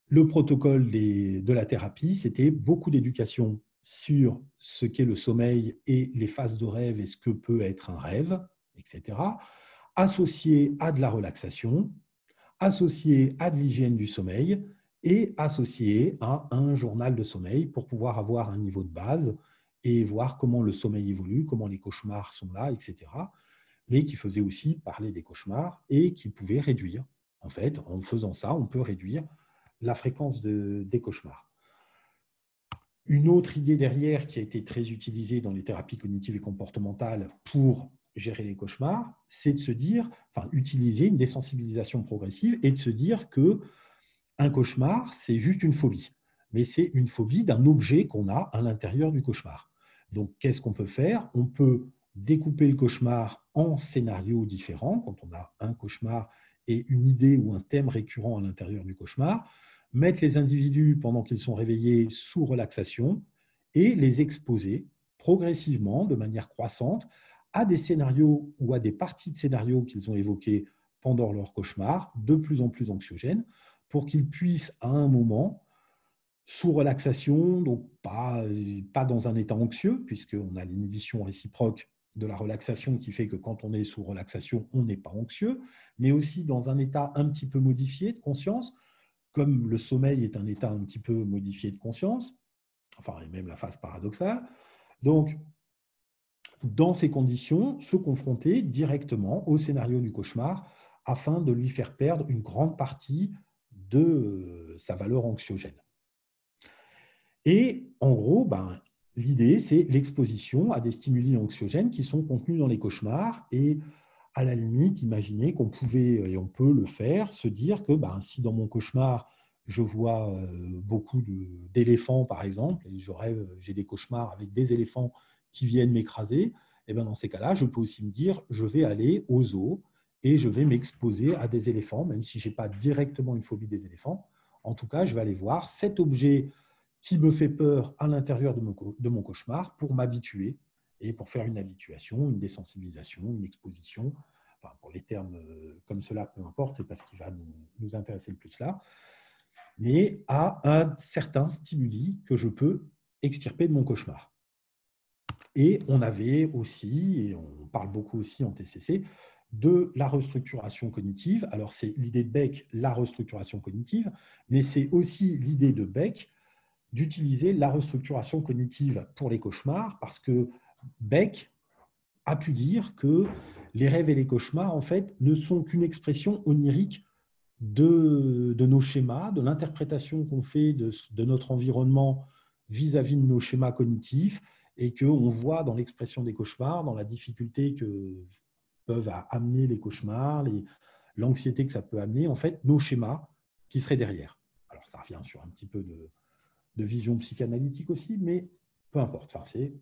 le protocole de la thérapie, c'était beaucoup d'éducation sur ce qu'est le sommeil et les phases de rêve et ce que peut être un rêve, etc., associé à de la relaxation, associé à de l'hygiène du sommeil et associé à un journal de sommeil pour pouvoir avoir un niveau de base et voir comment le sommeil évolue, comment les cauchemars sont là, etc. Mais qui faisait aussi parler des cauchemars et qui pouvait réduire. En fait, en faisant ça, on peut réduire la fréquence des cauchemars. Une autre idée derrière qui a été très utilisée dans les thérapies cognitives et comportementales pour gérer les cauchemars, c'est de se dire, utiliser une désensibilisation progressive et de se dire que un cauchemar, c'est juste une phobie. Mais c'est une phobie d'un objet qu'on a à l'intérieur du cauchemar. Donc, qu'est-ce qu'on peut faire? On peut découper le cauchemar en scénarios différents, quand on a un cauchemar et une idée ou un thème récurrent à l'intérieur du cauchemar, mettre les individus pendant qu'ils sont réveillés sous relaxation et les exposer progressivement, de manière croissante, à des scénarios ou à des parties de scénarios qu'ils ont évoqués pendant leur cauchemar, de plus en plus anxiogènes, pour qu'ils puissent à un moment, sous relaxation, donc pas dans un état anxieux, puisqu'on a l'inhibition réciproque de la relaxation qui fait que quand on est sous relaxation, on n'est pas anxieux, mais aussi dans un état un petit peu modifié de conscience, comme le sommeil est un état un petit peu modifié de conscience, et même la phase paradoxale. Donc, dans ces conditions, se confronter directement au scénario du cauchemar afin de lui faire perdre une grande partie de sa valeur anxiogène. Et en gros, l'idée, c'est l'exposition à des stimuli anxiogènes qui sont contenus dans les cauchemars et à la limite, imaginer qu'on pouvait, et on peut le faire, se dire que si dans mon cauchemar, je vois beaucoup d'éléphants, par exemple, et j'ai des cauchemars avec des éléphants qui viennent m'écraser, et dans ces cas-là, je peux aussi me dire, je vais aller au zoo et je vais m'exposer à des éléphants, même si je n'ai pas directement une phobie des éléphants. En tout cas, je vais aller voir cet objet qui me fait peur à l'intérieur de mon cauchemar pour m'habituer et pour faire une habituation, une désensibilisation, une exposition. Pour les termes comme cela, peu importe, c'est pas ce qui va nous intéresser le plus là, mais à un certain stimuli que je peux extirper de mon cauchemar. Et on avait aussi, et on parle beaucoup aussi en TCC, de la restructuration cognitive. Alors, c'est l'idée de Beck, la restructuration cognitive, mais c'est aussi l'idée de Beck d'utiliser la restructuration cognitive pour les cauchemars, parce que Beck a pu dire que les rêves et les cauchemars, en fait, ne sont qu'une expression onirique de nos schémas, de l'interprétation qu'on fait de notre environnement vis-à-vis de nos schémas cognitifs, et qu'on voit dans l'expression des cauchemars, dans la difficulté que peuvent amener les cauchemars, l'anxiété que ça peut amener, en fait, nos schémas qui seraient derrière. Alors, ça revient sur un petit peu de vision psychanalytique aussi, mais peu importe, c'est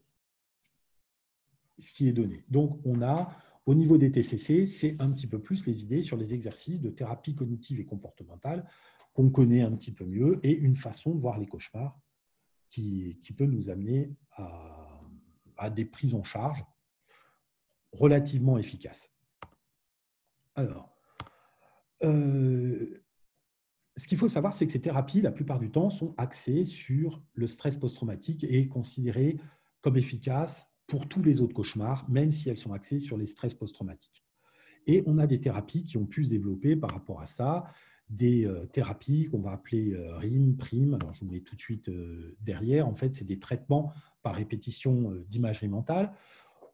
ce qui est donné. Donc, on a, au niveau des TCC, c'est un petit peu plus les idées sur les exercices de thérapie cognitive et comportementale qu'on connaît un petit peu mieux et une façon de voir les cauchemars qui peut nous amener à des prises en charge relativement efficaces. Alors, ce qu'il faut savoir, c'est que ces thérapies, la plupart du temps, sont axées sur le stress post-traumatique et considérées comme efficaces pour tous les autres cauchemars, même si elles sont axées sur les stress post-traumatiques. Et on a des thérapies qui ont pu se développer par rapport à ça, des thérapies qu'on va appeler RIM, PRIM. Alors, je vous mets tout de suite derrière. En fait, c'est des traitements par répétition d'imagerie mentale.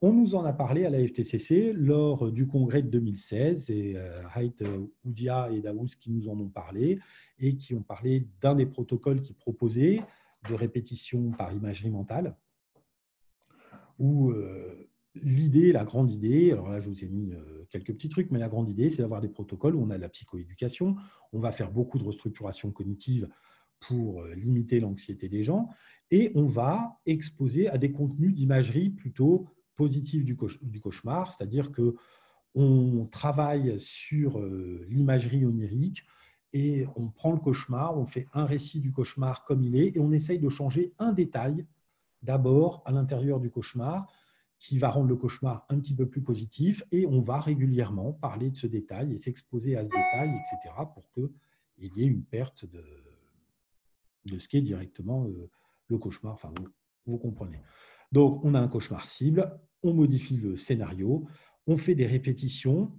On nous en a parlé à la FTCC lors du congrès de 2016. Et Haidt, Oudia et Daoust qui nous en ont parlé et qui ont parlé d'un des protocoles qui proposaient de répétition par imagerie mentale, où l'idée, la grande idée, alors là je vous ai mis quelques petits trucs, mais la grande idée c'est d'avoir des protocoles où on a de la psychoéducation, on va faire beaucoup de restructuration cognitive pour limiter l'anxiété des gens, et on va exposer à des contenus d'imagerie plutôt positifs du cauchemar, c'est-à-dire qu'on travaille sur l'imagerie onirique et on prend le cauchemar, on fait un récit du cauchemar comme il est, et on essaye de changer un détail d'abord à l'intérieur du cauchemar, qui va rendre le cauchemar un petit peu plus positif, et on va régulièrement parler de ce détail et s'exposer à ce détail, etc., pour qu'il y ait une perte de ce qui est directement le cauchemar. Enfin, vous comprenez. Donc, on a un cauchemar cible, on modifie le scénario, on fait des répétitions,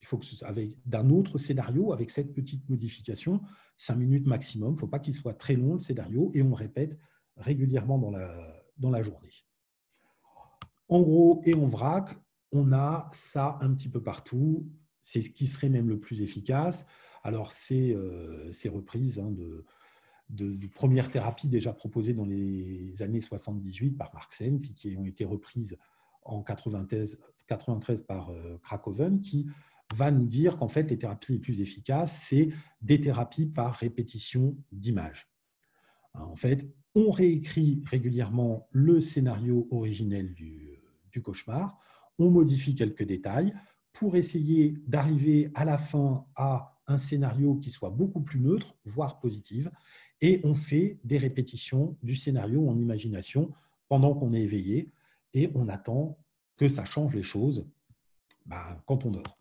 il faut que ce soit d'un autre scénario avec cette petite modification, 5 minutes maximum, il ne faut pas qu'il soit très long le scénario, et on répète régulièrement dans la journée. En gros et en vrac, on a ça un petit peu partout. C'est ce qui serait même le plus efficace. Alors, c'est reprises de premières thérapies déjà proposées dans les années 78 par Marxen, puis qui ont été reprises en 93 par Cracoven, qui va nous dire qu'en fait, les thérapies les plus efficaces, c'est des thérapies par répétition d'images. En fait, on réécrit régulièrement le scénario originel du cauchemar, on modifie quelques détails pour essayer d'arriver à la fin à un scénario qui soit beaucoup plus neutre, voire positif, et on fait des répétitions du scénario en imagination pendant qu'on est éveillé, et on attend que ça change les choses quand on dort.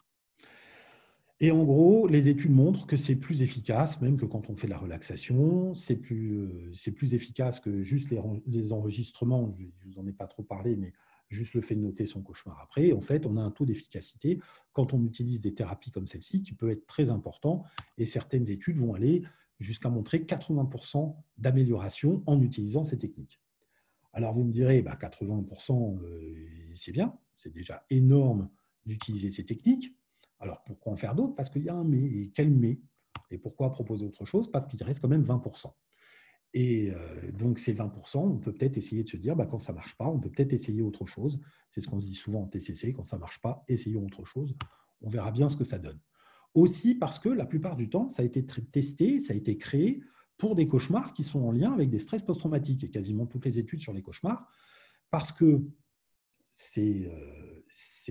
Et en gros, les études montrent que c'est plus efficace, même que quand on fait de la relaxation, c'est plus efficace que juste les enregistrements. Je ne vous en ai pas trop parlé, mais juste le fait de noter son cauchemar après. En fait, on a un taux d'efficacité quand on utilise des thérapies comme celle-ci qui peut être très important. Et certaines études vont aller jusqu'à montrer 80% d'amélioration en utilisant ces techniques. Alors, vous me direz, 80%, c'est bien, c'est déjà énorme d'utiliser ces techniques. Alors, pourquoi en faire d'autres? Parce qu'il y a un mais. Et quel mais? Et pourquoi proposer autre chose? Parce qu'il reste quand même 20%. Et donc, ces 20%, on peut peut-être essayer de se dire, quand ça ne marche pas, on peut peut-être essayer autre chose. C'est ce qu'on se dit souvent en TCC, quand ça ne marche pas, essayons autre chose. On verra bien ce que ça donne. Aussi parce que la plupart du temps, ça a été testé, ça a été créé pour des cauchemars qui sont en lien avec des stress post-traumatiques. Et quasiment toutes les études sur les cauchemars, parce que c'est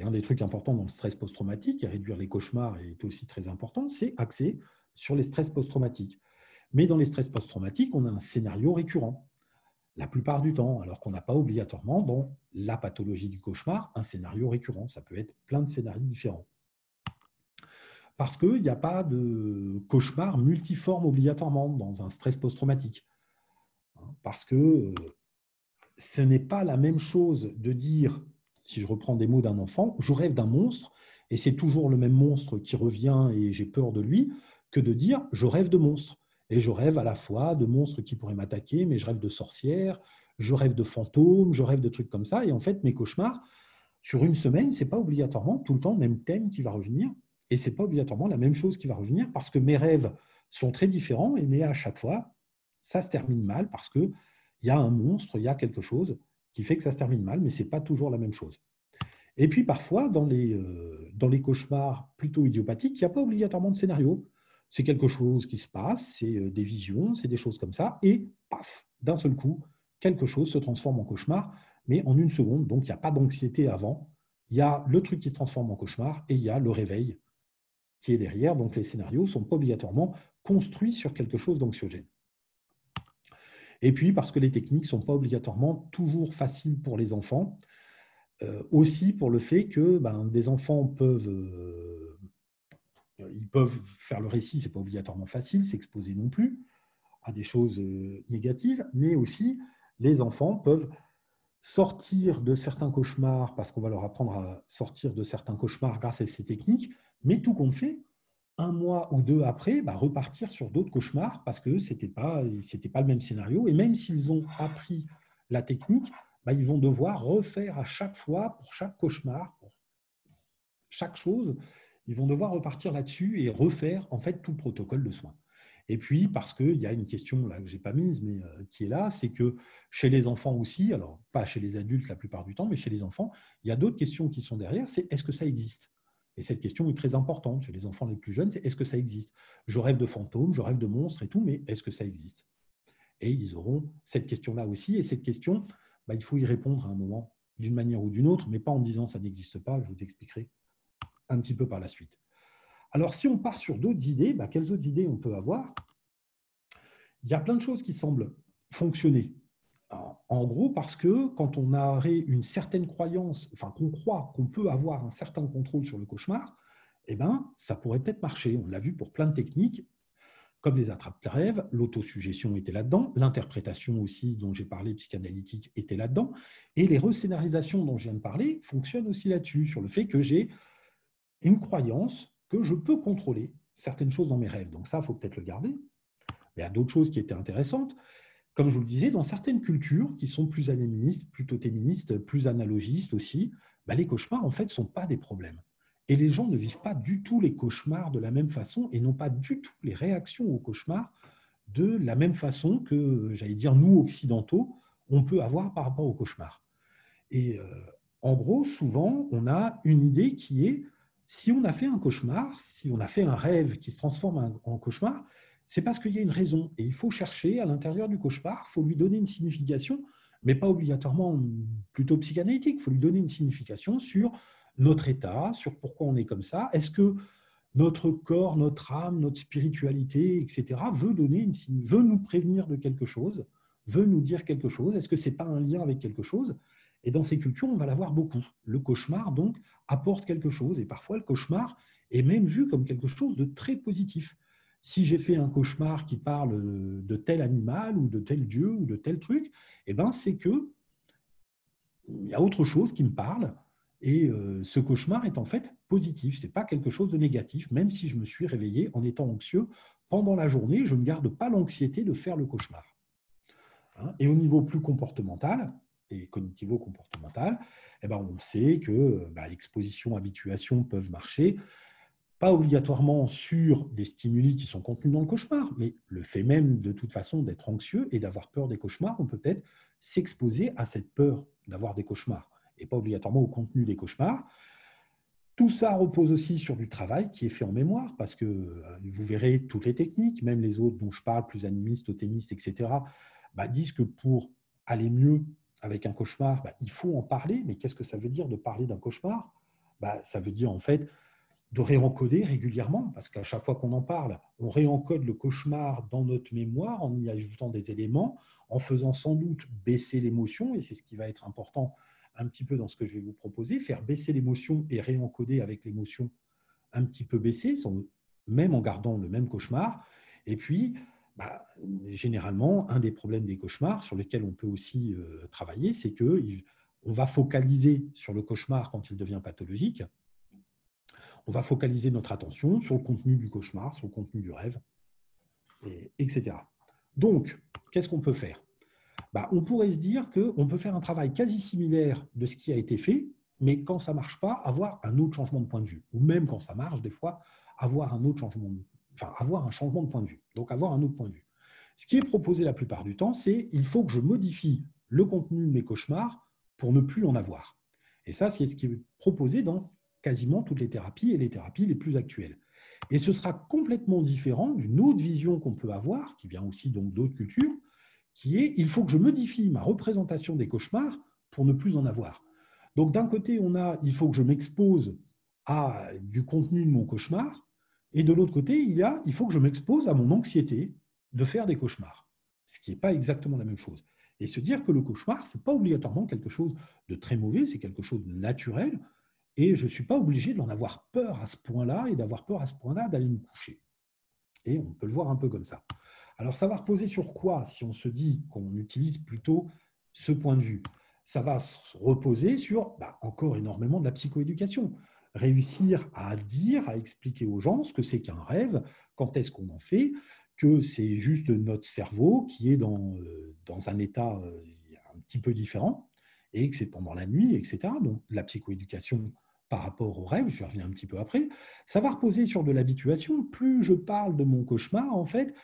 un des trucs importants dans le stress post-traumatique, et réduire les cauchemars est aussi très important, c'est axé sur les stress post-traumatiques. Mais dans les stress post-traumatiques, on a un scénario récurrent, la plupart du temps, alors qu'on n'a pas obligatoirement dans la pathologie du cauchemar un scénario récurrent. Ça peut être plein de scénarios différents. Parce qu'il n'y a pas de cauchemar multiforme obligatoirement dans un stress post-traumatique. Parce que ce n'est pas la même chose de dire, si je reprends des mots d'un enfant, je rêve d'un monstre et c'est toujours le même monstre qui revient et j'ai peur de lui, que de dire je rêve de monstres. Et je rêve à la fois de monstres qui pourraient m'attaquer, mais je rêve de sorcières, je rêve de fantômes, je rêve de trucs comme ça. Et en fait, mes cauchemars, sur une semaine, ce n'est pas obligatoirement tout le temps le même thème qui va revenir. Et ce n'est pas obligatoirement la même chose qui va revenir parce que mes rêves sont très différents, mais à chaque fois, ça se termine mal parce qu'il y a un monstre, il y a quelque chose qui fait que ça se termine mal, mais ce n'est pas toujours la même chose. Et puis parfois, dans les cauchemars plutôt idiopathiques, il n'y a pas obligatoirement de scénario. C'est quelque chose qui se passe, c'est des visions, c'est des choses comme ça, et paf, d'un seul coup, quelque chose se transforme en cauchemar, mais en une seconde, donc il n'y a pas d'anxiété avant, il y a le truc qui se transforme en cauchemar, et il y a le réveil qui est derrière, donc les scénarios ne sont pas obligatoirement construits sur quelque chose d'anxiogène. Et puis, parce que les techniques ne sont pas obligatoirement toujours faciles pour les enfants, aussi pour le fait que des enfants peuvent ils peuvent faire le récit, ce n'est pas obligatoirement facile, s'exposer non plus à des choses négatives, mais aussi les enfants peuvent sortir de certains cauchemars parce qu'on va leur apprendre à sortir de certains cauchemars grâce à ces techniques, mais tout compte fait, un mois ou deux après, repartir sur d'autres cauchemars parce que ce n'était pas le même scénario. Et même s'ils ont appris la technique, ils vont devoir refaire à chaque fois, pour chaque cauchemar, pour chaque chose, ils vont devoir repartir là-dessus et refaire en fait tout le protocole de soins. Et puis, parce qu'il y a une question là que je n'ai pas mise, mais qui est là, c'est que chez les enfants aussi, alors pas chez les adultes la plupart du temps, mais chez les enfants, il y a d'autres questions qui sont derrière, c'est est-ce que ça existe? Et cette question est très importante chez les enfants les plus jeunes, c'est est-ce que ça existe? Je rêve de fantômes, je rêve de monstres et tout, mais est-ce que ça existe? Et ils auront cette question-là aussi, et cette question, il faut y répondre à un moment, d'une manière ou d'une autre, mais pas en disant ça n'existe pas, je vous expliquerai un petit peu par la suite. Alors, si on part sur d'autres idées, quelles autres idées on peut avoir? Il y a plein de choses qui semblent fonctionner. En gros, parce que quand on aurait une certaine croyance, enfin qu'on croit qu'on peut avoir un certain contrôle sur le cauchemar, ça pourrait peut-être marcher. On l'a vu pour plein de techniques, comme les attrape-rêves, l'autosuggestion était là-dedans, l'interprétation aussi dont j'ai parlé, psychanalytique, était là-dedans, et les rescénarisations dont je viens de parler fonctionnent aussi là-dessus, sur le fait que j'ai une croyance que je peux contrôler certaines choses dans mes rêves. Donc ça, il faut peut-être le garder. Mais il y a d'autres choses qui étaient intéressantes. Comme je vous le disais, dans certaines cultures qui sont plus animistes, plus totémistes, plus analogistes aussi, les cauchemars, en fait, ne sont pas des problèmes. Et les gens ne vivent pas du tout les cauchemars de la même façon et n'ont pas du tout les réactions aux cauchemars de la même façon que, j'allais dire, nous, occidentaux, on peut avoir par rapport aux cauchemars. Et en gros, souvent, on a une idée qui est, si on a fait un cauchemar, si on a fait un rêve qui se transforme en cauchemar, c'est parce qu'il y a une raison. Et il faut chercher à l'intérieur du cauchemar, il faut lui donner une signification, mais pas obligatoirement plutôt psychanalytique. Il faut lui donner une signification sur notre état, sur pourquoi on est comme ça. Est-ce que notre corps, notre âme, notre spiritualité, etc., veut nous prévenir de quelque chose, veut nous dire quelque chose? Est-ce que ce n'est pas un lien avec quelque chose? Et dans ces cultures, on va l'avoir beaucoup. Le cauchemar, donc, apporte quelque chose. Et parfois, le cauchemar est même vu comme quelque chose de très positif. Si j'ai fait un cauchemar qui parle de tel animal ou de tel dieu ou de tel truc, c'est qu'il y a autre chose qui me parle. Et ce cauchemar est en fait positif. Ce n'est pas quelque chose de négatif, même si je me suis réveillé en étant anxieux pendant la journée, je ne garde pas l'anxiété de faire le cauchemar. Et au niveau plus comportemental et cognitivo-comportemental, on sait que l'exposition, habituation peuvent marcher, pas obligatoirement sur des stimuli qui sont contenus dans le cauchemar, mais le fait même de toute façon d'être anxieux et d'avoir peur des cauchemars, on peut peut-être s'exposer à cette peur d'avoir des cauchemars et pas obligatoirement au contenu des cauchemars. Tout ça repose aussi sur du travail qui est fait en mémoire, parce que vous verrez toutes les techniques, même les autres dont je parle, plus animistes, totémistes, etc., disent que pour aller mieux avec un cauchemar, il faut en parler. Mais qu'est-ce que ça veut dire de parler d'un cauchemar? Ça veut dire en fait de réencoder régulièrement, parce qu'à chaque fois qu'on en parle, on réencode le cauchemar dans notre mémoire en y ajoutant des éléments, en faisant sans doute baisser l'émotion, et c'est ce qui va être important un petit peu dans ce que je vais vous proposer, faire baisser l'émotion et réencoder avec l'émotion un petit peu baissée, même en gardant le même cauchemar. Et puis, généralement, un des problèmes des cauchemars sur lesquels on peut aussi travailler, c'est qu'on va focaliser sur le cauchemar quand il devient pathologique. On va focaliser notre attention sur le contenu du cauchemar, sur le contenu du rêve, etc. Donc, qu'est-ce qu'on peut faire? On pourrait se dire qu'on peut faire un travail quasi similaire de ce qui a été fait, mais quand ça ne marche pas, avoir un autre changement de point de vue. Ou même quand ça marche, des fois, avoir un changement de point de vue. Donc, avoir un autre point de vue. Ce qui est proposé la plupart du temps, c'est il faut que je modifie le contenu de mes cauchemars pour ne plus en avoir. Et ça, c'est ce qui est proposé dans quasiment toutes les thérapies et les thérapies les plus actuelles. Et ce sera complètement différent d'une autre vision qu'on peut avoir, qui vient aussi donc d'autres cultures, qui est il faut que je modifie ma représentation des cauchemars pour ne plus en avoir. Donc d'un côté, on a il faut que je m'expose à du contenu de mon cauchemar, et de l'autre côté, il faut que je m'expose à mon anxiété de faire des cauchemars, ce qui n'est pas exactement la même chose. Et se dire que le cauchemar, ce n'est pas obligatoirement quelque chose de très mauvais, c'est quelque chose de naturel, et je ne suis pas obligé d'en avoir peur à ce point-là et d'avoir peur à ce point-là d'aller me coucher. Et on peut le voir un peu comme ça. Alors, ça va reposer sur quoi si on se dit qu'on utilise plutôt ce point de vue? Ça va se reposer sur encore énormément de la psychoéducation. Réussir à dire, à expliquer aux gens ce que c'est qu'un rêve, quand est-ce qu'on en fait, que c'est juste notre cerveau qui est dans un état un petit peu différent et que c'est pendant la nuit, etc. Donc, la psychoéducation par rapport au rêve, je reviens un petit peu après, ça va reposer sur de l'habituation. Plus je parle de mon cauchemar, en fait,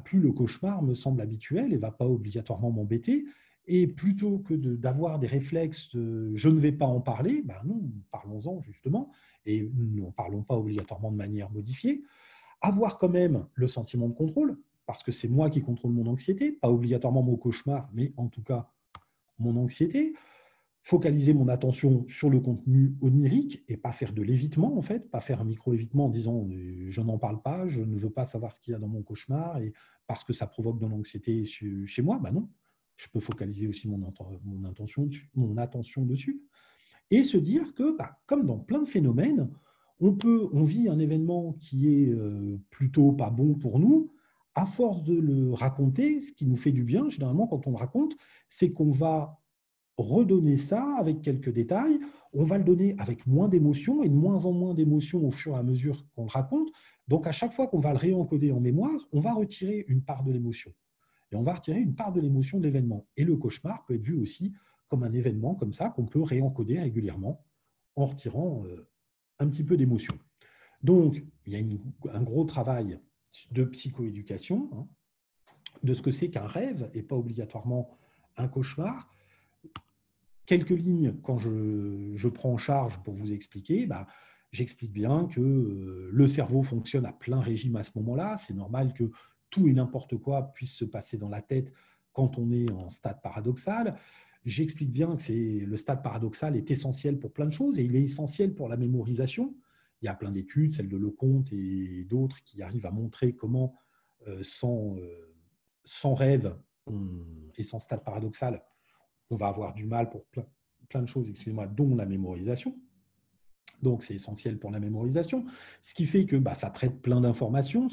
plus le cauchemar me semble habituel et ne va pas obligatoirement m'embêter. Et plutôt que d'avoir des réflexes de je ne vais pas en parler, non, parlons-en justement, et n'en parlons pas obligatoirement de manière modifiée. Avoir quand même le sentiment de contrôle, parce que c'est moi qui contrôle mon anxiété, pas obligatoirement mon cauchemar, mais en tout cas mon anxiété. Focaliser mon attention sur le contenu onirique et pas faire de l'évitement, en fait, pas faire un micro-évitement en disant je n'en parle pas, je ne veux pas savoir ce qu'il y a dans mon cauchemar et parce que ça provoque de l'anxiété chez moi. Non, je peux focaliser aussi mon attention dessus et se dire que, comme dans plein de phénomènes, on vit un événement qui est plutôt pas bon pour nous. À force de le raconter, ce qui nous fait du bien, généralement, quand on le raconte, c'est qu'on va redonner ça avec quelques détails, on va le donner avec moins d'émotions et de moins en moins d'émotions au fur et à mesure qu'on le raconte. Donc, à chaque fois qu'on va le réencoder en mémoire, on va retirer une part de l'émotion. Et on va retirer une part de l'émotion de l'événement. Et le cauchemar peut être vu aussi comme un événement comme ça qu'on peut réencoder régulièrement en retirant un petit peu d'émotion. Donc, il y a un gros travail de psychoéducation, de ce que c'est qu'un rêve et pas obligatoirement un cauchemar. Quelques lignes, quand je prends en charge pour vous expliquer, j'explique bien que le cerveau fonctionne à plein régime à ce moment-là. C'est normal que tout et n'importe quoi puisse se passer dans la tête quand on est en stade paradoxal. J'explique bien que le stade paradoxal est essentiel pour plein de choses et il est essentiel pour la mémorisation. Il y a plein d'études, celle de Lecomte et d'autres, qui arrivent à montrer comment, sans rêve et sans stade paradoxal, on va avoir du mal pour plein de choses, excusez-moi, dont la mémorisation. Donc, c'est essentiel pour la mémorisation. Ce qui fait que ça traite plein d'informations,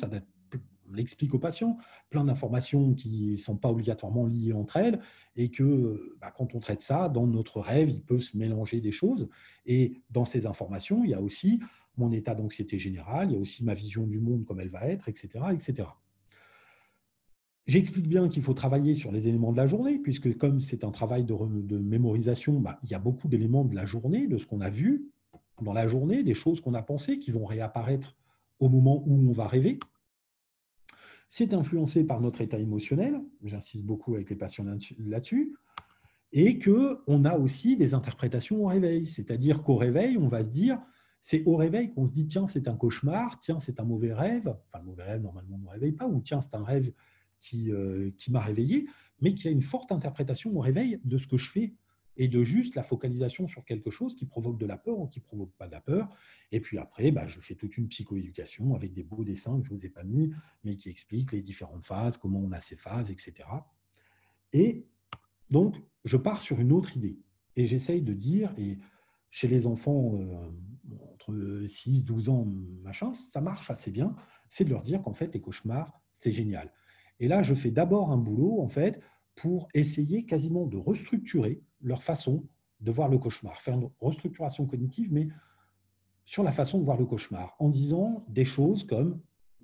on l'explique aux patients, plein d'informations qui ne sont pas obligatoirement liées entre elles, et que quand on traite ça, dans notre rêve, il peut se mélanger des choses. Et dans ces informations, il y a aussi mon état d'anxiété générale, il y a aussi ma vision du monde, comme elle va être, etc., etc. J'explique bien qu'il faut travailler sur les éléments de la journée, puisque comme c'est un travail de mémorisation, il y a beaucoup d'éléments de la journée, de ce qu'on a vu dans la journée, des choses qu'on a pensées qui vont réapparaître au moment où on va rêver. C'est influencé par notre état émotionnel, j'insiste beaucoup avec les patients là-dessus, et qu'on a aussi des interprétations au réveil, c'est-à-dire qu'au réveil, on va se dire, c'est au réveil qu'on se dit, tiens, c'est un cauchemar, tiens, c'est un mauvais rêve, enfin, le mauvais rêve, normalement, on ne réveille pas, ou tiens, c'est un rêve qui m'a réveillé, mais qui a une forte interprétation au réveil de ce que je fais et de juste la focalisation sur quelque chose qui provoque de la peur ou qui ne provoque pas de la peur. Et puis après, je fais toute une psychoéducation avec des beaux dessins que je ne vous ai pas mis, mais qui expliquent les différentes phases, comment on a ces phases, etc. Et donc, je pars sur une autre idée. Et j'essaye de dire, et chez les enfants entre 6, 12 ans, machin, ça marche assez bien, c'est de leur dire qu'en fait, les cauchemars, c'est génial. Et là, je fais d'abord un boulot, en fait, pour essayer quasiment de restructurer leur façon de voir le cauchemar, faire une restructuration cognitive, mais sur la façon de voir le cauchemar, en disant des choses comme,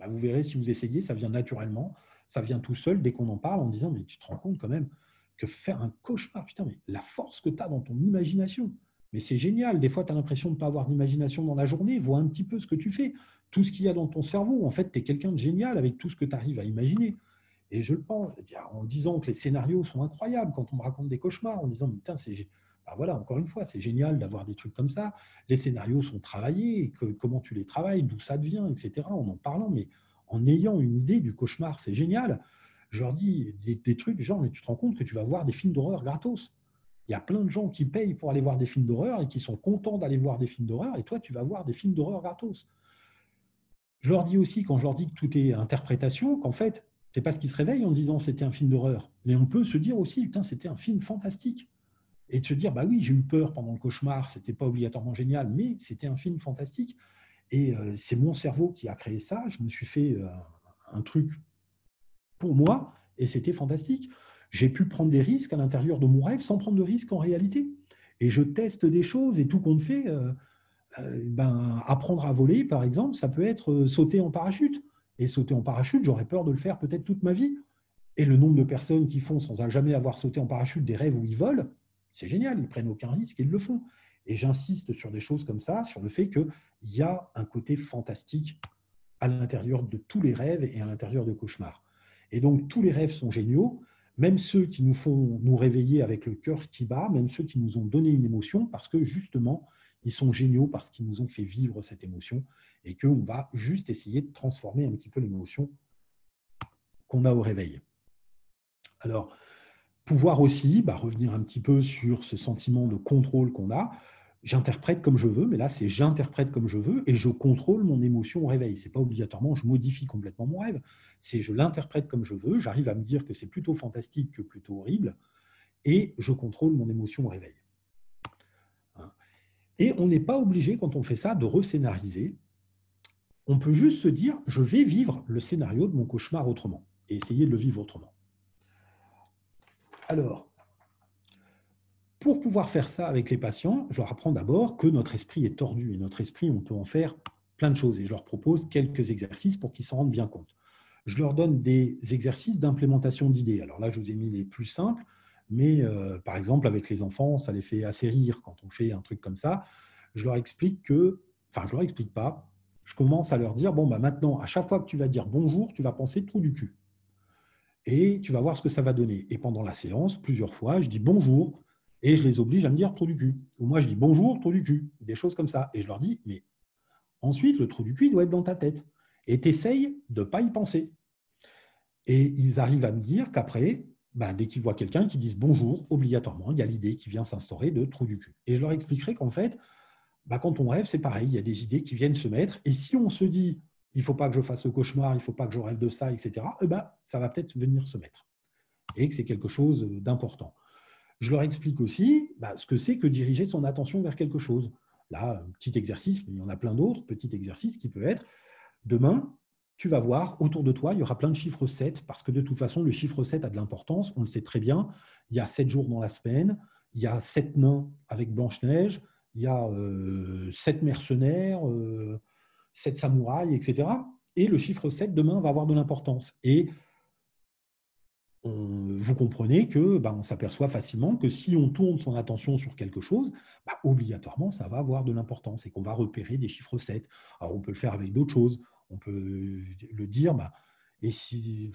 vous verrez si vous essayez, ça vient naturellement, ça vient tout seul dès qu'on en parle, en disant, mais tu te rends compte quand même que faire un cauchemar, putain, mais la force que tu as dans ton imagination, mais c'est génial, des fois tu as l'impression de ne pas avoir d'imagination dans la journée, vois un petit peu ce que tu fais, tout ce qu'il y a dans ton cerveau, en fait, tu es quelqu'un de génial avec tout ce que tu arrives à imaginer. Et je le pense, en disant que les scénarios sont incroyables quand on me raconte des cauchemars, en disant, putain, voilà, encore une fois, c'est génial d'avoir des trucs comme ça. Les scénarios sont travaillés, comment tu les travailles, d'où ça devient, etc. En parlant, mais en ayant une idée du cauchemar, c'est génial. Je leur dis des trucs genre, mais tu te rends compte que tu vas voir des films d'horreur gratos. Il y a plein de gens qui payent pour aller voir des films d'horreur et qui sont contents d'aller voir des films d'horreur, et toi, tu vas voir des films d'horreur gratos. Je leur dis aussi, quand je leur dis que tout est interprétation, qu'en fait, c'est pas ce qui se réveille en disant c'était un film d'horreur, mais on peut se dire aussi, putain, c'était un film fantastique. et de se dire, bah oui, j'ai eu peur pendant le cauchemar, ce n'était pas obligatoirement génial, mais c'était un film fantastique. Et c'est mon cerveau qui a créé ça. Je me suis fait un truc pour moi, et c'était fantastique. J'ai pu prendre des risques à l'intérieur de mon rêve sans prendre de risques en réalité. Et je teste des choses, et tout compte fait, apprendre à voler, par exemple, ça peut être sauter en parachute. Et sauter en parachute, j'aurais peur de le faire peut-être toute ma vie. Et le nombre de personnes qui font sans jamais avoir sauté en parachute des rêves où ils volent, c'est génial, ils ne prennent aucun risque, ils le font. Et j'insiste sur des choses comme ça, sur le fait qu'il y a un côté fantastique à l'intérieur de tous les rêves et à l'intérieur de cauchemars. Et donc, tous les rêves sont géniaux, même ceux qui nous font nous réveiller avec le cœur qui bat, même ceux qui nous ont donné une émotion, parce que justement, ils sont géniaux parce qu'ils nous ont fait vivre cette émotion et qu'on va juste essayer de transformer un petit peu l'émotion qu'on a au réveil. Alors, pouvoir aussi revenir un petit peu sur ce sentiment de contrôle qu'on a. J'interprète comme je veux, mais là, c'est j'interprète comme je veux et je contrôle mon émotion au réveil. Ce n'est pas obligatoirement je modifie complètement mon rêve, c'est je l'interprète comme je veux, j'arrive à me dire que c'est plutôt fantastique que plutôt horrible et je contrôle mon émotion au réveil. Et on n'est pas obligé, quand on fait ça, de rescénariser. On peut juste se dire, je vais vivre le scénario de mon cauchemar autrement et essayer de le vivre autrement. Alors, pour pouvoir faire ça avec les patients, je leur apprends d'abord que notre esprit est tordu et notre esprit, on peut en faire plein de choses. Et je leur propose quelques exercices pour qu'ils s'en rendent bien compte. Je leur donne des exercices d'implémentation d'idées. Alors là, je vous ai mis les plus simples, mais par exemple, avec les enfants, ça les fait assez rire quand on fait un truc comme ça. Je leur explique que, enfin, je leur explique pas, je commence à leur dire, bon, maintenant, à chaque fois que tu vas dire bonjour, tu vas penser trou du cul. Et tu vas voir ce que ça va donner. Et pendant la séance, plusieurs fois, je dis bonjour, et je les oblige à me dire trou du cul. Ou moi, je dis bonjour, trou du cul. Des choses comme ça. Et je leur dis, mais ensuite, le trou du cul, il doit être dans ta tête. Et tu essayes de ne pas y penser. Et ils arrivent à me dire qu'après, dès qu'ils voient quelqu'un qui dise bonjour, obligatoirement, il y a l'idée qui vient s'instaurer de trou du cul. Et je leur expliquerai qu'en fait, quand on rêve, c'est pareil, il y a des idées qui viennent se mettre. Et si on se dit, il ne faut pas que je fasse le cauchemar, il ne faut pas que je rêve de ça, etc., ça va peut-être venir se mettre. Et que c'est quelque chose d'important. Je leur explique aussi ce que c'est que diriger son attention vers quelque chose. Là, un petit exercice, mais il y en a plein d'autres, petit exercice qui peut être, demain, tu vas voir, autour de toi, il y aura plein de chiffres 7, parce que de toute façon, le chiffre 7 a de l'importance, on le sait très bien, il y a 7 jours dans la semaine, il y a 7 nains avec Blanche-Neige, il y a 7 mercenaires, 7 samouraïs, etc. Et le chiffre 7, demain, va avoir de l'importance. Et vous comprenez que on s'aperçoit facilement que si on tourne son attention sur quelque chose, obligatoirement, ça va avoir de l'importance et qu'on va repérer des chiffres 7. Alors, on peut le faire avec d'autres choses. On peut le dire, et si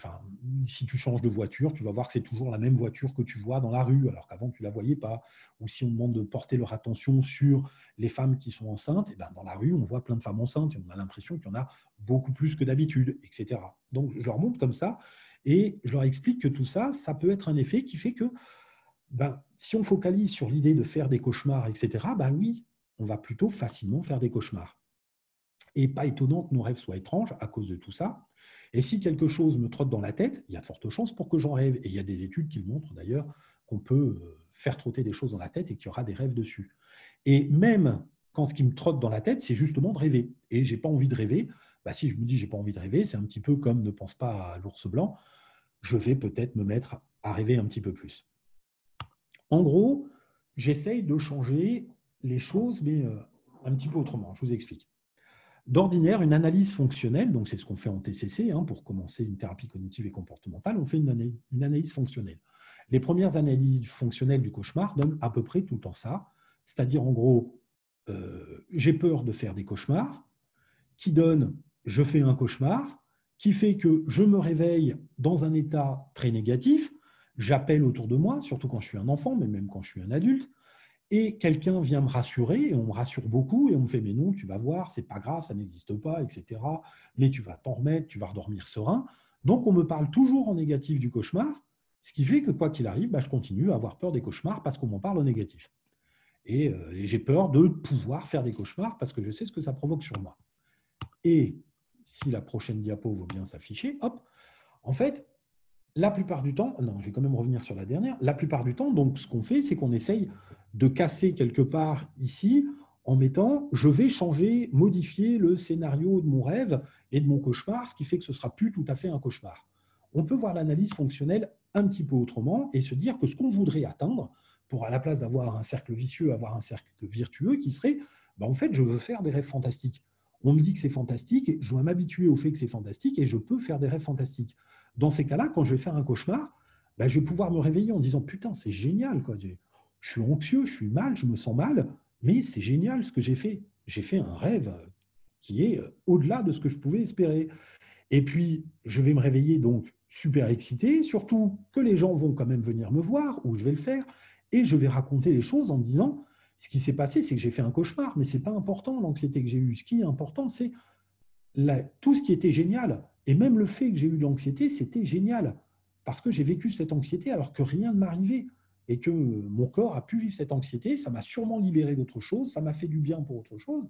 tu changes de voiture, tu vas voir que c'est toujours la même voiture que tu vois dans la rue, alors qu'avant, tu ne la voyais pas. Ou si on demande de porter leur attention sur les femmes qui sont enceintes, et dans la rue, on voit plein de femmes enceintes et on a l'impression qu'il y en a beaucoup plus que d'habitude, etc. Donc, je leur montre comme ça. Et je leur explique que tout ça, ça peut être un effet qui fait que si on focalise sur l'idée de faire des cauchemars, etc., oui, on va plutôt facilement faire des cauchemars. Et pas étonnant que nos rêves soient étranges à cause de tout ça. Et si quelque chose me trotte dans la tête, il y a de fortes chances pour que j'en rêve. Et il y a des études qui le montrent d'ailleurs qu'on peut faire trotter des choses dans la tête et qu'il y aura des rêves dessus. Et même quand ce qui me trotte dans la tête, c'est justement de rêver. Et je n'ai pas envie de rêver. Si je me dis que je n'ai pas envie de rêver, c'est un petit peu comme ne pense pas à l'ours blanc. Je vais peut-être me mettre à rêver un petit peu plus. En gros, j'essaye de changer les choses, mais un petit peu autrement. Je vous explique. D'ordinaire, une analyse fonctionnelle, donc c'est ce qu'on fait en TCC, pour commencer une thérapie cognitive et comportementale, on fait une analyse fonctionnelle. Les premières analyses fonctionnelles du cauchemar donnent à peu près tout le temps ça, c'est-à-dire en gros, j'ai peur de faire des cauchemars, qui donne je fais un cauchemar, qui fait que je me réveille dans un état très négatif, j'appelle autour de moi, surtout quand je suis un enfant, mais même quand je suis un adulte, et quelqu'un vient me rassurer, et on me rassure beaucoup, et on me fait « mais non, tu vas voir, c'est pas grave, ça n'existe pas, etc. Mais tu vas t'en remettre, tu vas redormir serein. » Donc, on me parle toujours en négatif du cauchemar, ce qui fait que quoi qu'il arrive, je continue à avoir peur des cauchemars parce qu'on m'en parle en négatif. Et j'ai peur de pouvoir faire des cauchemars parce que je sais ce que ça provoque sur moi. Et si la prochaine diapo veut bien s'afficher, hop, en fait, la plupart du temps, non, je vais quand même revenir sur la dernière, la plupart du temps, donc, ce qu'on fait, c'est qu'on essaye de casser quelque part ici en mettant « je vais changer, modifier le scénario de mon rêve et de mon cauchemar », ce qui fait que ce ne sera plus tout à fait un cauchemar. On peut voir l'analyse fonctionnelle un petit peu autrement et se dire que ce qu'on voudrait atteindre, pour à la place d'avoir un cercle vicieux, avoir un cercle vertueux, qui serait en fait, je veux faire des rêves fantastiques. On me dit que c'est fantastique, je dois m'habituer au fait que c'est fantastique et je peux faire des rêves fantastiques. Dans ces cas-là, quand je vais faire un cauchemar, je vais pouvoir me réveiller en disant « Putain, c'est génial, quoi. Je suis anxieux, je suis mal, je me sens mal, mais c'est génial ce que j'ai fait. J'ai fait un rêve qui est au-delà de ce que je pouvais espérer. » Et puis, je vais me réveiller donc super excité, surtout que les gens vont quand même venir me voir, ou je vais le faire, et je vais raconter les choses en me disant « Ce qui s'est passé, c'est que j'ai fait un cauchemar, mais ce n'est pas important l'anxiété que j'ai eue. Ce qui est important, c'est tout ce qui était génial. Et même le fait que j'ai eu de l'anxiété, c'était génial. Parce que j'ai vécu cette anxiété alors que rien ne m'arrivait. Et que mon corps a pu vivre cette anxiété. Ça m'a sûrement libéré d'autre chose. Ça m'a fait du bien pour autre chose.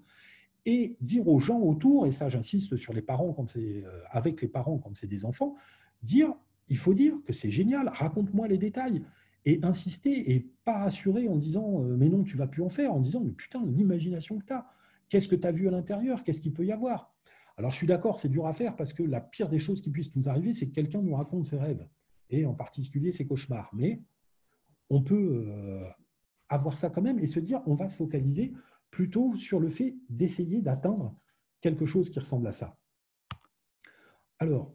Et dire aux gens autour, et ça j'insiste sur les parents quand c'est avec les parents quand c'est des enfants, il faut dire que c'est génial, raconte-moi les détails. Et insister et pas rassurer en disant mais non, tu ne vas plus en faire, en disant mais putain, l'imagination que tu as, qu'est-ce que tu as vu à l'intérieur, qu'est-ce qu'il peut y avoir. Alors je suis d'accord, c'est dur à faire parce que la pire des choses qui puissent nous arriver, c'est que quelqu'un nous raconte ses rêves, et en particulier ses cauchemars. Mais on peut avoir ça quand même et se dire on va se focaliser plutôt sur le fait d'essayer d'atteindre quelque chose qui ressemble à ça. Alors,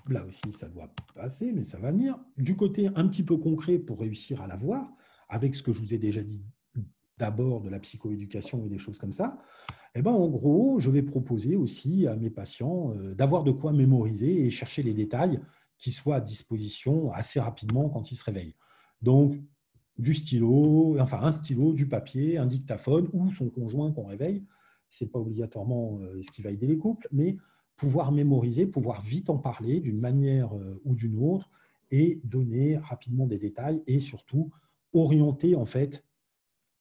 là aussi, ça doit passer, mais ça va venir. Du côté un petit peu concret pour réussir à l'avoir, avec ce que je vous ai déjà dit d'abord de la psychoéducation et des choses comme ça, en gros, je vais proposer aussi à mes patients d'avoir de quoi mémoriser et chercher les détails qui soient à disposition assez rapidement quand ils se réveillent. Donc, du stylo, enfin un stylo, du papier, un dictaphone ou son conjoint qu'on réveille. Ce n'est pas obligatoirement ce qui va aider les couples, mais pouvoir mémoriser, pouvoir vite en parler d'une manière ou d'une autre et donner rapidement des détails et surtout orienter en fait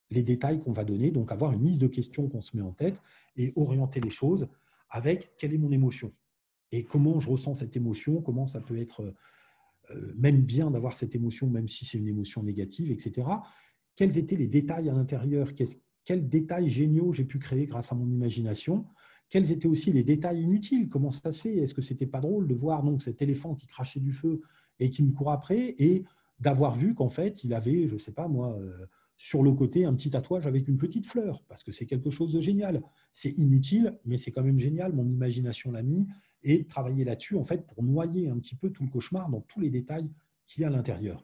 les détails qu'on va donner, donc avoir une liste de questions qu'on se met en tête et orienter les choses avec quelle est mon émotion et comment je ressens cette émotion, comment ça peut être même bien d'avoir cette émotion, même si c'est une émotion négative, etc. Quels étaient les détails à l'intérieur, quels détails géniaux j'ai pu créer grâce à mon imagination, quels étaient aussi les détails inutiles, comment ça se fait, est-ce que c'était pas drôle de voir donc cet éléphant qui crachait du feu et qui me court après et d'avoir vu qu'en fait il avait, je ne sais pas moi, sur le côté un petit tatouage avec une petite fleur, parce que c'est quelque chose de génial. C'est inutile, mais c'est quand même génial, mon imagination l'a mis, et travailler là-dessus en fait pour noyer un petit peu tout le cauchemar dans tous les détails qu'il y a à l'intérieur.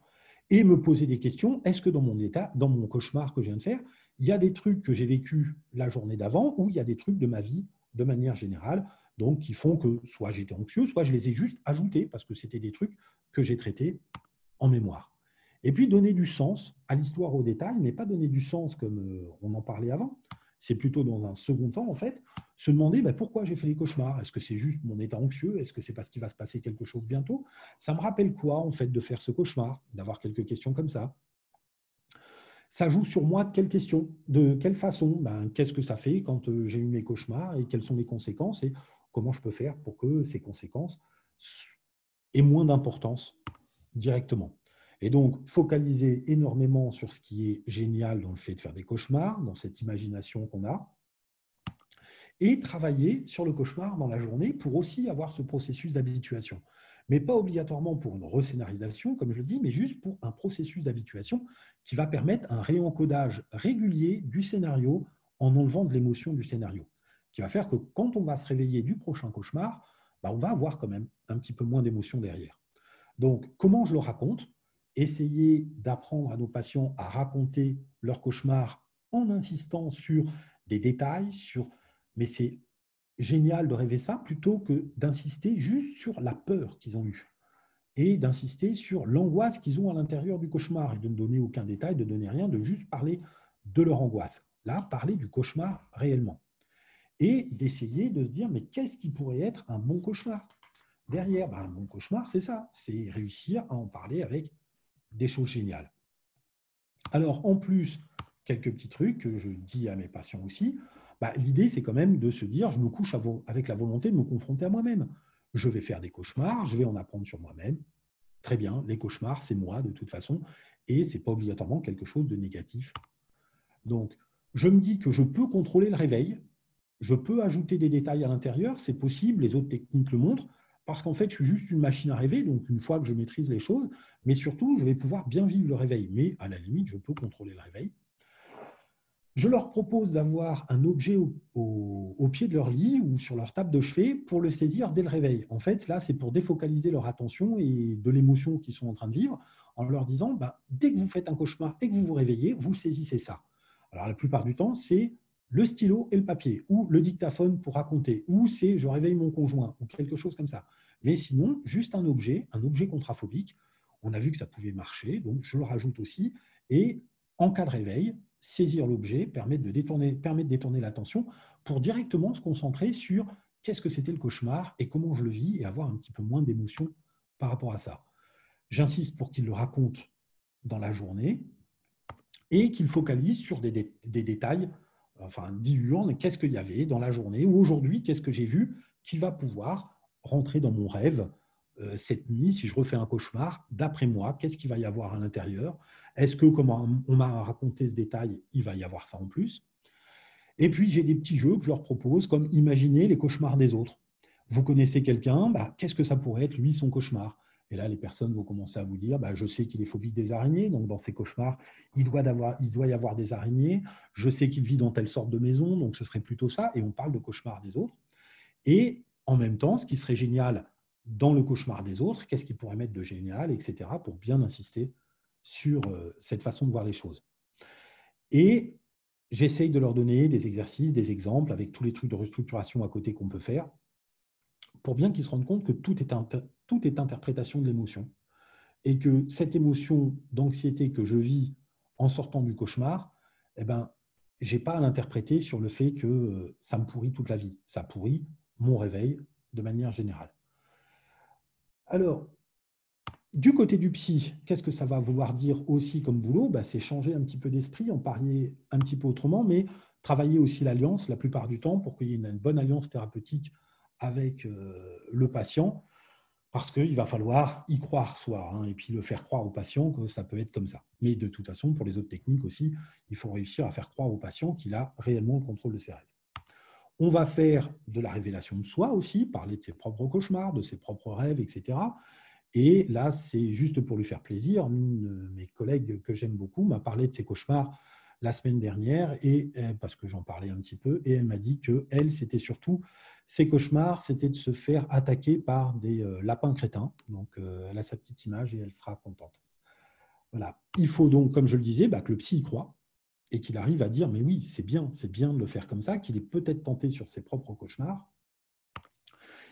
Et me poser des questions, est-ce que dans mon cauchemar que je viens de faire, il y a des trucs que j'ai vécu la journée d'avant ou il y a des trucs de ma vie de manière générale, donc qui font que soit j'étais anxieux, soit je les ai juste ajoutés parce que c'était des trucs que j'ai traités en mémoire. Et puis donner du sens à l'histoire au détail, mais pas donner du sens comme on en parlait avant. C'est plutôt dans un second temps, en fait, se demander pourquoi j'ai fait les cauchemars. Est-ce que c'est juste mon état anxieux? Est-ce que c'est parce qu'il va se passer quelque chose bientôt? Ça me rappelle quoi, en fait, de faire ce cauchemar? D'avoir quelques questions comme ça. Ça joue sur moi de quelle question? De quelle façon? Qu'est-ce que ça fait quand j'ai eu mes cauchemars et quelles sont les conséquences et comment je peux faire pour que ces conséquences aient moins d'importance directement. Et donc, focaliser énormément sur ce qui est génial dans le fait de faire des cauchemars, dans cette imagination qu'on a, et travailler sur le cauchemar dans la journée pour aussi avoir ce processus d'habituation. Mais pas obligatoirement pour une rescénarisation, comme je le dis, mais juste pour un processus d'habituation qui va permettre un réencodage régulier du scénario en enlevant de l'émotion du scénario, qui va faire que quand on va se réveiller du prochain cauchemar, on va avoir quand même un petit peu moins d'émotion derrière. Donc, comment je le raconte? Essayer d'apprendre à nos patients à raconter leur cauchemar en insistant sur des détails, mais c'est génial de rêver ça plutôt que d'insister juste sur la peur qu'ils ont eue et d'insister sur l'angoisse qu'ils ont à l'intérieur du cauchemar et de ne donner aucun détail, de ne donner rien, de juste parler de leur angoisse. Là, parler du cauchemar réellement. Et d'essayer de se dire, mais qu'est-ce qui pourrait être un bon cauchemar? Derrière, un bon cauchemar, c'est ça, c'est réussir à en parler avec des choses géniales. Alors, en plus, quelques petits trucs que je dis à mes patients aussi, l'idée, c'est quand même de se dire, je me couche avec la volonté de me confronter à moi-même. Je vais faire des cauchemars, je vais en apprendre sur moi-même, très bien, les cauchemars, c'est moi de toute façon, et ce n'est pas obligatoirement quelque chose de négatif. Donc, je me dis que je peux contrôler le réveil, je peux ajouter des détails à l'intérieur, c'est possible, les autres techniques le montrent, parce qu'en fait, je suis juste une machine à rêver, donc une fois que je maîtrise les choses, mais surtout, je vais pouvoir bien vivre le réveil. Mais à la limite, je peux contrôler le réveil. Je leur propose d'avoir un objet au pied de leur lit ou sur leur table de chevet pour le saisir dès le réveil. En fait, là, c'est pour défocaliser leur attention et de l'émotion qu'ils sont en train de vivre, en leur disant, dès que vous faites un cauchemar, dès que vous vous réveillez, vous saisissez ça. Alors, la plupart du temps, c'est le stylo et le papier, ou le dictaphone pour raconter, ou c'est je réveille mon conjoint, ou quelque chose comme ça. Mais sinon, juste un objet contraphobique. On a vu que ça pouvait marcher, donc je le rajoute aussi. Et en cas de réveil, saisir l'objet permet de détourner l'attention pour directement se concentrer sur qu'est-ce que c'était le cauchemar et comment je le vis et avoir un petit peu moins d'émotion par rapport à ça. J'insiste pour qu'il le raconte dans la journée et qu'il focalise sur des détails diurnes, qu'est-ce qu'il y avait dans la journée ou aujourd'hui, qu'est-ce que j'ai vu qui va pouvoir rentrer dans mon rêve cette nuit, si je refais un cauchemar, d'après moi, qu'est-ce qu'il va y avoir à l'intérieur? Est-ce que, comme on m'a raconté ce détail, il va y avoir ça en plus? Et puis, j'ai des petits jeux que je leur propose, comme imaginer les cauchemars des autres. Vous connaissez quelqu'un, qu'est-ce que ça pourrait être, lui, son cauchemar? Et là, les personnes vont commencer à vous dire, je sais qu'il est phobique des araignées, donc dans ses cauchemars, il doit y avoir des araignées. Je sais qu'il vit dans telle sorte de maison, donc ce serait plutôt ça. Et on parle de cauchemars des autres. Et en même temps, ce qui serait génial dans le cauchemar des autres, qu'est-ce qu'il pourrait mettre de génial, etc., pour bien insister sur cette façon de voir les choses. Et j'essaye de leur donner des exercices, des exemples, avec tous les trucs de restructuration à côté qu'on peut faire, pour bien qu'ils se rendent compte que tout est interprétation de l'émotion, et que cette émotion d'anxiété que je vis en sortant du cauchemar, je n'ai pas à l'interpréter sur le fait que ça me pourrit toute la vie. Ça pourrit mon réveil de manière générale. Alors, du côté du psy, qu'est-ce que ça va vouloir dire aussi comme boulot? C'est changer un petit peu d'esprit, en parler un petit peu autrement, mais travailler aussi l'alliance la plupart du temps pour qu'il y ait une bonne alliance thérapeutique avec le patient, parce qu'il va falloir y croire soi, et puis le faire croire au patient que ça peut être comme ça. Mais de toute façon, pour les autres techniques aussi, il faut réussir à faire croire au patient qu'il a réellement le contrôle de ses rêves. On va faire de la révélation de soi aussi, parler de ses propres cauchemars, de ses propres rêves, etc. Et là, c'est juste pour lui faire plaisir. Une de mes collègues que j'aime beaucoup m'a parlé de ses cauchemars la semaine dernière, et, parce que j'en parlais un petit peu, et elle m'a dit que elle, c'était surtout ses cauchemars, c'était de se faire attaquer par des lapins crétins. Donc, elle a sa petite image et elle sera contente. Voilà. Il faut donc, comme je le disais, que le psy y croit et qu'il arrive à dire, mais oui, c'est bien de le faire comme ça, qu'il est peut-être tenté sur ses propres cauchemars.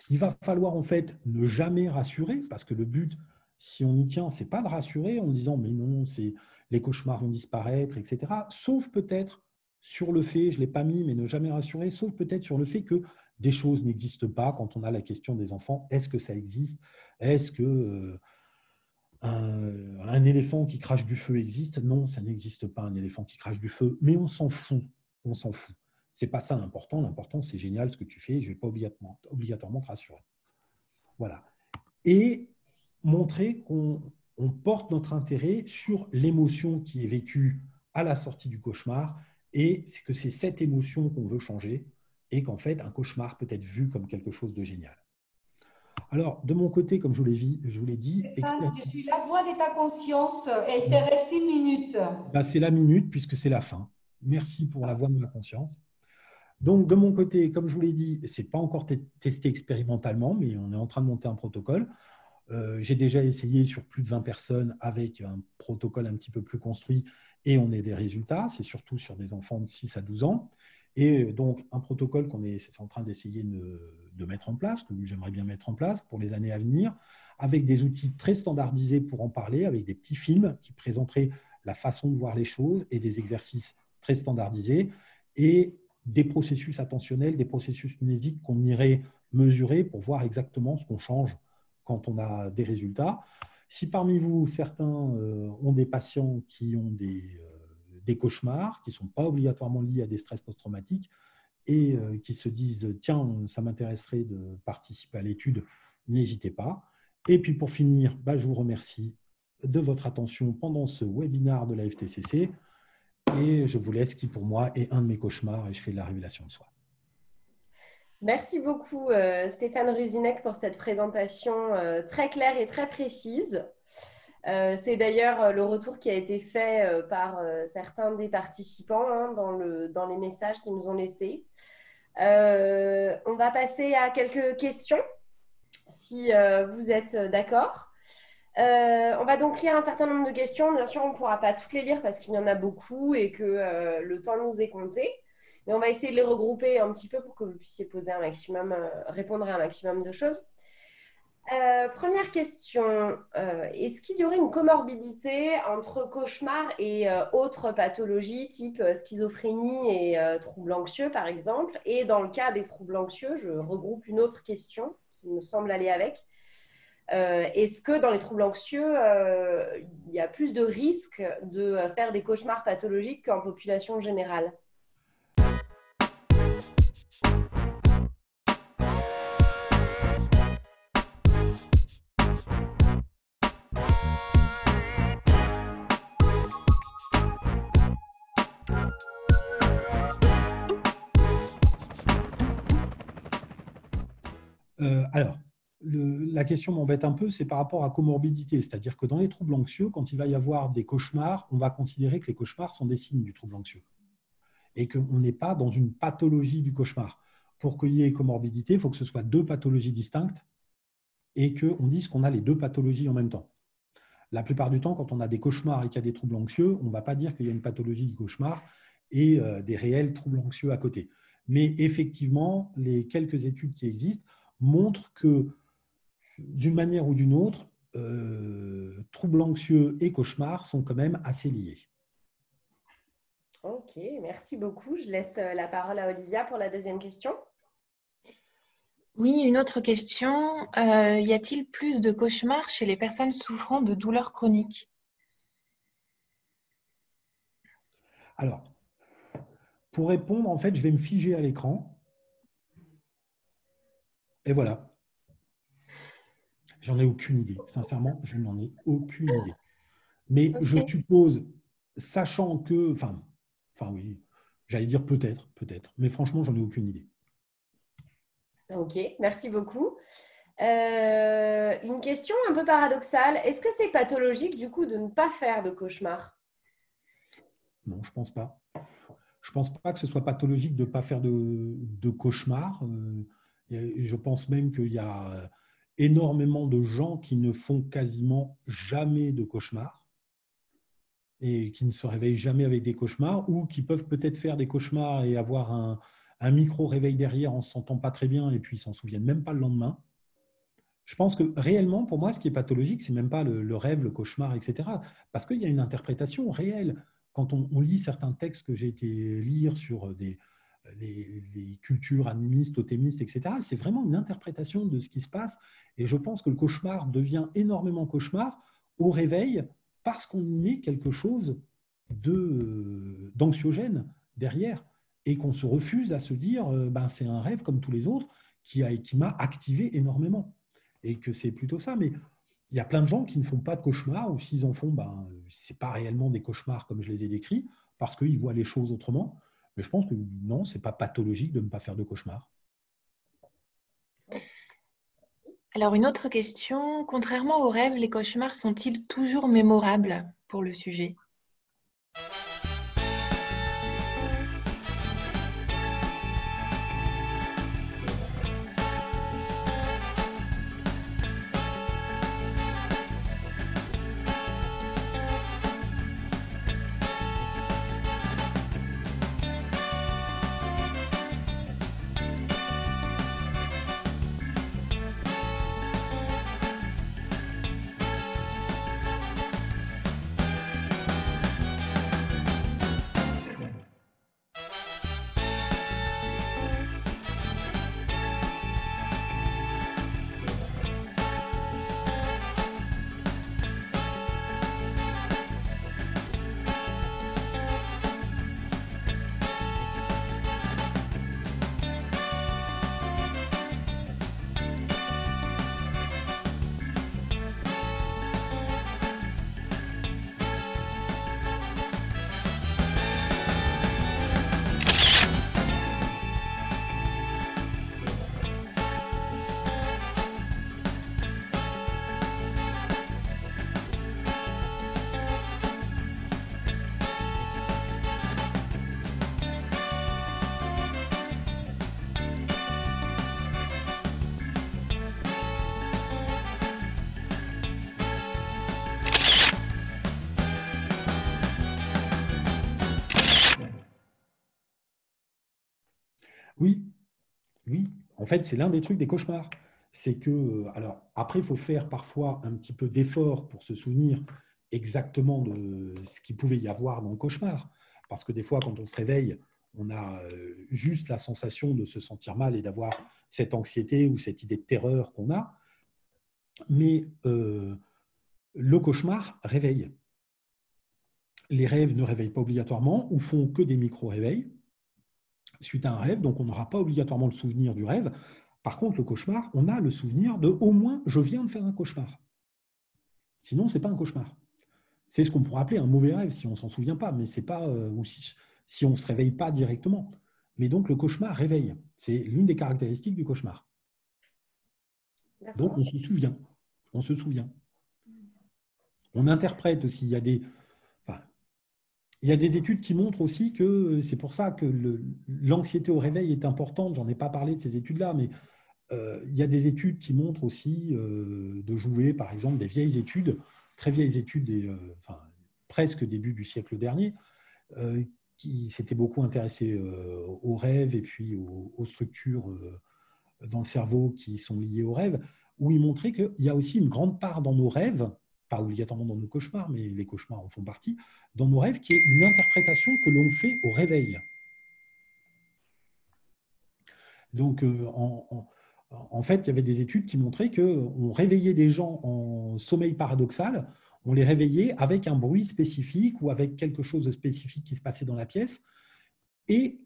Il va falloir en fait ne jamais rassurer, parce que le but, si on y tient, ce n'est pas de rassurer en disant mais non, les cauchemars vont disparaître, etc. Sauf peut-être sur le fait, je ne l'ai pas mis, mais ne jamais rassurer, sauf peut-être sur le fait que des choses n'existent pas quand on a la question des enfants. Est-ce que ça existe? Est-ce que un éléphant qui crache du feu existe? Non, ça n'existe pas un éléphant qui crache du feu, mais on s'en fout. On s'en fout. Ce n'est pas ça l'important. L'important, c'est génial ce que tu fais. Je ne vais pas obligatoirement te rassurer. Voilà. Et montrer qu'on porte notre intérêt sur l'émotion qui est vécue à la sortie du cauchemar et que c'est cette émotion qu'on veut changer et qu'en fait, un cauchemar peut être vu comme quelque chose de génial. Alors, de mon côté, comme je vous l'ai dit… Je suis la voix de ta conscience et il te reste 1 minute. C'est la minute puisque c'est la fin. Merci pour la voix de ma conscience. Donc, de mon côté, comme je vous l'ai dit, ce n'est pas encore testé expérimentalement, mais on est en train de monter un protocole. J'ai déjà essayé sur plus de 20 personnes avec un protocole un petit peu plus construit et on a des résultats. C'est surtout sur des enfants de 6 à 12 ans. Et donc, un protocole qu'on est en train d'essayer de mettre en place, que j'aimerais bien mettre en place pour les années à venir, avec des outils très standardisés pour en parler, avec des petits films qui présenteraient la façon de voir les choses et des exercices très standardisés et des processus attentionnels, des processus mnésiques qu'on irait mesurer pour voir exactement ce qu'on change quand on a des résultats. Si parmi vous, certains ont des patients qui ont des cauchemars, qui ne sont pas obligatoirement liés à des stress post-traumatiques et qui se disent « tiens, ça m'intéresserait de participer à l'étude », n'hésitez pas. Et puis pour finir, je vous remercie de votre attention pendant ce webinaire de la FTCC et je vous laisse qui pour moi est un de mes cauchemars et je fais de la révélation de soi. Merci beaucoup Stéphane Ruzinec pour cette présentation très claire et très précise. C'est d'ailleurs le retour qui a été fait par certains des participants hein, dans les messages qu'ils nous ont laissés. On va passer à quelques questions, si vous êtes d'accord. On va donc lire un certain nombre de questions. Bien sûr, on ne pourra pas toutes les lire parce qu'il y en a beaucoup et que le temps nous est compté. Mais on va essayer de les regrouper un petit peu pour que vous puissiez poser un maximum, répondre à un maximum de choses. Première question, est-ce qu'il y aurait une comorbidité entre cauchemar et autres pathologies type schizophrénie et troubles anxieux par exemple? Et dans le cas des troubles anxieux, je regroupe une autre question qui me semble aller avec. Est-ce que dans les troubles anxieux, il y a plus de risques de faire des cauchemars pathologiques qu'en population générale? Alors, la question m'embête un peu, c'est par rapport à comorbidité. C'est-à-dire que dans les troubles anxieux, quand il va y avoir des cauchemars, on va considérer que les cauchemars sont des signes du trouble anxieux et qu'on n'est pas dans une pathologie du cauchemar. Pour qu'il y ait comorbidité, il faut que ce soit deux pathologies distinctes et qu'on dise qu'on a les deux pathologies en même temps. La plupart du temps, quand on a des cauchemars et qu'il y a des troubles anxieux, on ne va pas dire qu'il y a une pathologie du cauchemar et des réels troubles anxieux à côté. Mais effectivement, les quelques études qui existent montrent que, d'une manière ou d'une autre, troubles anxieux et cauchemars sont quand même assez liés. Ok, merci beaucoup. Je laisse la parole à Olivia pour la deuxième question. Oui, une autre question. Y a-t-il plus de cauchemars chez les personnes souffrant de douleurs chroniques? Alors, pour répondre, en fait, je vais me figer à l'écran. Et voilà. J'en ai aucune idée. Sincèrement, je n'en ai aucune idée. Mais okay. Je suppose, sachant que... Enfin oui, j'allais dire peut-être. Mais franchement, j'en ai aucune idée. Ok, merci beaucoup. Une question un peu paradoxale. Est-ce que c'est pathologique, du coup, de ne pas faire de cauchemar? Non, je ne pense pas. Je ne pense pas que ce soit pathologique de ne pas faire de cauchemar. Je pense même qu'il y a énormément de gens qui ne font quasiment jamais de cauchemars et qui ne se réveillent jamais avec des cauchemars ou qui peuvent peut-être faire des cauchemars et avoir un micro-réveil derrière en ne se sentant pas très bien et puis ils ne s'en souviennent même pas le lendemain. Je pense que réellement, pour moi, ce qui est pathologique, ce n'est même pas le rêve, le cauchemar, etc. Parce qu'il y a une interprétation réelle. Quand on lit certains textes que j'ai été lire sur les cultures animistes, totémistes, etc., c'est vraiment une interprétation de ce qui se passe. Et je pense que le cauchemar devient énormément cauchemar au réveil parce qu'on y met quelque chose d'anxiogène derrière et qu'on se refuse à se dire c'est un rêve comme tous les autres qui m'a activé énormément. Et que c'est plutôt ça. Mais il y a plein de gens qui ne font pas de cauchemars ou s'ils en font, ce n'est pas réellement des cauchemars comme je les ai décrits parce qu'ils voient les choses autrement. Mais je pense que non, ce n'est pas pathologique de ne pas faire de cauchemars. Alors, une autre question. Contrairement aux rêves, les cauchemars sont-ils toujours mémorables pour le sujet ? Oui, oui. En fait, c'est l'un des trucs des cauchemars. C'est que, alors, après, il faut faire parfois un petit peu d'effort pour se souvenir exactement de ce qu'il pouvait y avoir dans le cauchemar. Parce que des fois, quand on se réveille, on a juste la sensation de se sentir mal et d'avoir cette anxiété ou cette idée de terreur qu'on a. Mais le cauchemar réveille. Les rêves ne réveillent pas obligatoirement ou font que des micro-réveils suite à un rêve, donc on n'aura pas obligatoirement le souvenir du rêve. Par contre, le cauchemar, on a le souvenir de au moins je viens de faire un cauchemar. Sinon, ce n'est pas un cauchemar. C'est ce qu'on pourrait appeler un mauvais rêve si on ne s'en souvient pas, mais c'est pas ou si on ne se réveille pas directement. Mais donc le cauchemar réveille. C'est l'une des caractéristiques du cauchemar. Donc on se souvient. On se souvient. On interprète aussi. Il y a des études qui montrent aussi que c'est pour ça que l'anxiété au réveil est importante. J'en ai pas parlé de ces études-là, mais il y a des études qui montrent aussi de jouer, par exemple, des vieilles études, très vieilles études, presque début du siècle dernier, qui s'étaient beaucoup intéressés aux rêves et puis aux structures dans le cerveau qui sont liées aux rêves, où ils montraient qu'il y a aussi une grande part dans nos rêves, pas obligatoirement dans nos cauchemars, mais les cauchemars en font partie, dans nos rêves, qui est une interprétation que l'on fait au réveil. Donc, en fait, il y avait des études qui montraient qu'on réveillait des gens en sommeil paradoxal, on les réveillait avec un bruit spécifique ou avec quelque chose de spécifique qui se passait dans la pièce, et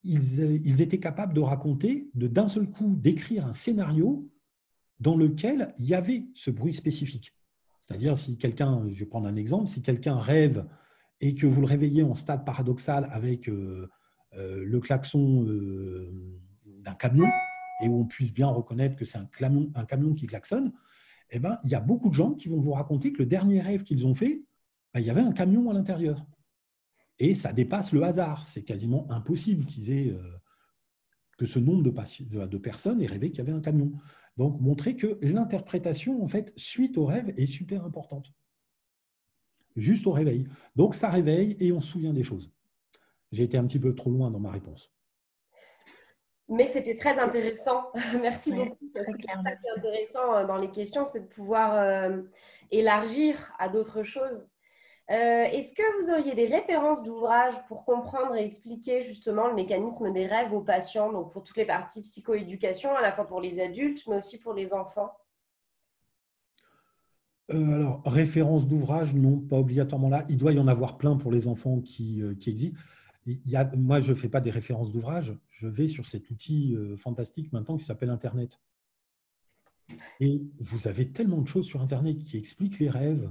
ils étaient capables de raconter, d'un seul coup, d'écrire un scénario dans lequel il y avait ce bruit spécifique. C'est-à-dire, si quelqu'un, je vais prendre un exemple, si quelqu'un rêve et que vous le réveillez en stade paradoxal avec le klaxon d'un camion, et où on puisse bien reconnaître que c'est un camion qui klaxonne, eh ben, il y a beaucoup de gens qui vont vous raconter que le dernier rêve qu'ils ont fait, ben, il y avait un camion à l'intérieur. Et ça dépasse le hasard. C'est quasiment impossible que ce nombre de personnes aient rêvé qu'il y avait un camion. Donc, montrer que l'interprétation, en fait, suite au rêve, est super importante. Juste au réveil. Donc, ça réveille et on se souvient des choses. J'ai été un petit peu trop loin dans ma réponse. Mais c'était très intéressant. Merci beaucoup. Parce que ce qui est intéressant dans les questions, c'est de pouvoir élargir à d'autres choses. Est-ce que vous auriez des références d'ouvrages pour comprendre et expliquer justement le mécanisme des rêves aux patients, donc pour toutes les parties psychoéducation, à la fois pour les adultes, mais aussi pour les enfants? Alors, références d'ouvrages, non, pas obligatoirement là. Il doit y en avoir plein pour les enfants qui existent. Moi, je ne fais pas des références d'ouvrages. Je vais sur cet outil fantastique maintenant qui s'appelle Internet. Et vous avez tellement de choses sur Internet qui expliquent les rêves,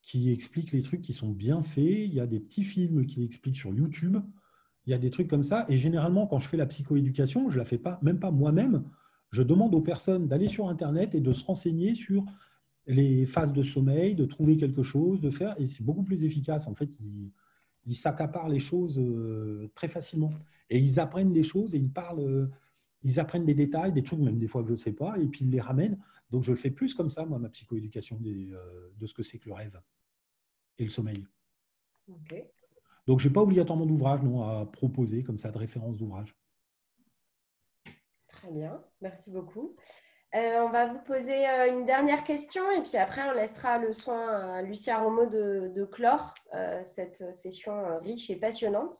qui expliquent les trucs qui sont bien faits. Il y a des petits films qui l'expliquent sur YouTube. Il y a des trucs comme ça. Et généralement, quand je fais la psychoéducation, je ne la fais pas, même pas moi-même. Je demande aux personnes d'aller sur Internet et de se renseigner sur les phases de sommeil, de trouver quelque chose, de faire. Et c'est beaucoup plus efficace. En fait, ils s'accaparent les choses très facilement. Et ils apprennent des choses et ils parlent. Ils apprennent des détails, des trucs même des fois que je ne sais pas, et puis ils les ramènent. Donc, je le fais plus comme ça, moi, ma psychoéducation de ce que c'est que le rêve et le sommeil. Okay. Donc, je n'ai pas obligatoirement d'ouvrage à proposer, comme ça, de référence d'ouvrage. Très bien, merci beaucoup. On va vous poser une dernière question et puis après, on laissera le soin à Lucia Romo de clore cette session riche et passionnante.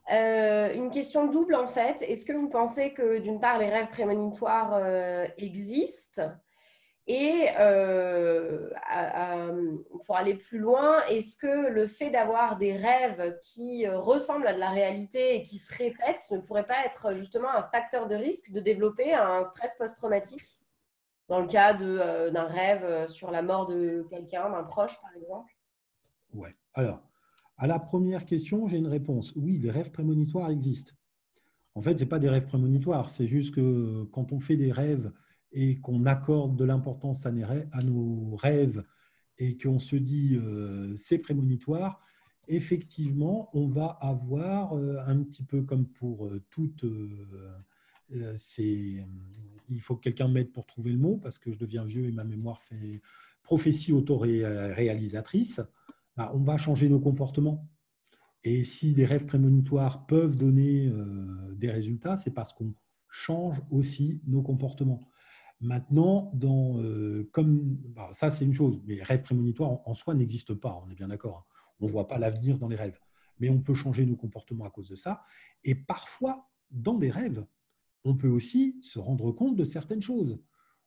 Une question double en fait. Est-ce que vous pensez que d'une part, les rêves prémonitoires existent? Et pour aller plus loin, est-ce que le fait d'avoir des rêves qui ressemblent à de la réalité et qui se répètent ne pourrait pas être justement un facteur de risque de développer un stress post-traumatique dans le cas d'un rêve sur la mort de quelqu'un, d'un proche par exemple? Ouais. Alors, à la première question, j'ai une réponse. Oui, les rêves prémonitoires existent. En fait, ce n'est pas des rêves prémonitoires, c'est juste que quand on fait des rêves et qu'on accorde de l'importance à nos rêves et qu'on se dit c'est prémonitoire, effectivement, on va avoir un petit peu comme pour toutes il faut que quelqu'un m'aide pour trouver le mot parce que je deviens vieux et ma mémoire fait prophétie autoréalisatrice. On va changer nos comportements. Et si des rêves prémonitoires peuvent donner des résultats, c'est parce qu'on change aussi nos comportements. Maintenant, ça c'est une chose, mais les rêves prémonitoires en soi n'existent pas, on est bien d'accord. On ne voit pas l'avenir dans les rêves. Mais on peut changer nos comportements à cause de ça. Et parfois, dans des rêves, on peut aussi se rendre compte de certaines choses.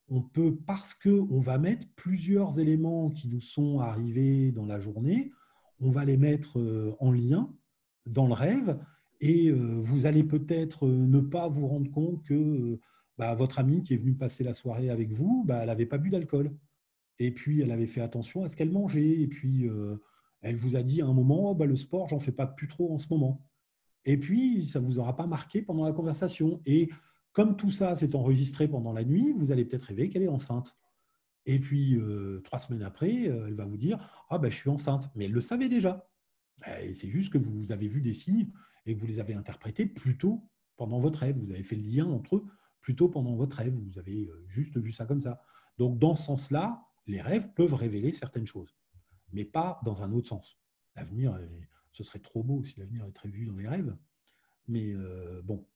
On peut, parce qu'on va mettre plusieurs éléments qui nous sont arrivés dans la journée, on va les mettre en lien dans le rêve et vous allez peut-être ne pas vous rendre compte que votre amie qui est venue passer la soirée avec vous, elle n'avait pas bu d'alcool. Et puis, elle avait fait attention à ce qu'elle mangeait. Et puis, elle vous a dit à un moment, le sport, j'en fais pas plus trop en ce moment. Et puis, ça ne vous aura pas marqué pendant la conversation. Et comme tout ça s'est enregistré pendant la nuit, vous allez peut-être rêver qu'elle est enceinte. Et puis, 3 semaines après, elle va vous dire « Ah, je suis enceinte ». Mais elle le savait déjà. Et c'est juste que vous avez vu des signes et que vous les avez interprétés plus tôt pendant votre rêve. Vous avez fait le lien entre eux plus tôt pendant votre rêve. Vous avez juste vu ça comme ça. Donc, dans ce sens-là, les rêves peuvent révéler certaines choses, mais pas dans un autre sens. L'avenir, ce serait trop beau si l'avenir était vu dans les rêves. Mais bon.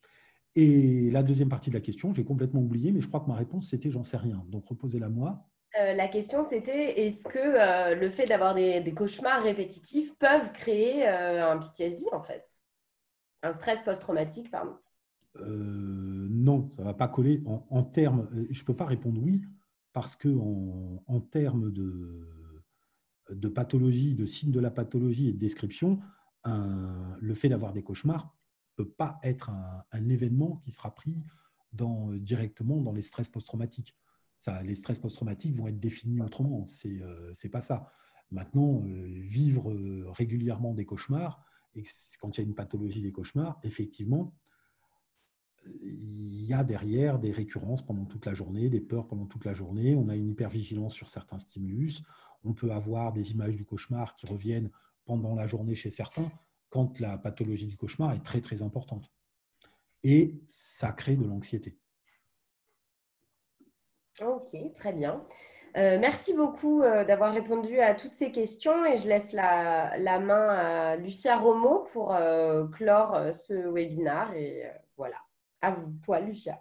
Et la deuxième partie de la question, j'ai complètement oublié, mais je crois que ma réponse, c'était « j'en sais rien ». Donc, reposez-la moi. La question, c'était est-ce que le fait d'avoir des cauchemars répétitifs peuvent créer un PTSD, en fait? Un stress post-traumatique, pardon. Non, ça ne va pas coller. En termes, je ne peux pas répondre oui, parce qu'en termes de pathologie, de signes de la pathologie et de description, le fait d'avoir des cauchemars ne peut pas être un événement qui sera pris directement dans les stress post-traumatiques. Les stress post-traumatiques vont être définis autrement, c'est pas ça. Maintenant, vivre régulièrement des cauchemars, et quand il y a une pathologie des cauchemars, effectivement, il y a derrière des récurrences pendant toute la journée, des peurs pendant toute la journée, on a une hypervigilance sur certains stimulus, on peut avoir des images du cauchemar qui reviennent pendant la journée chez certains, quand la pathologie du cauchemar est très très importante. Et ça crée de l'anxiété. Ok, très bien. Merci beaucoup d'avoir répondu à toutes ces questions et je laisse la main à Lucia Romo pour clore ce webinaire. Et voilà, à vous, toi, Lucia.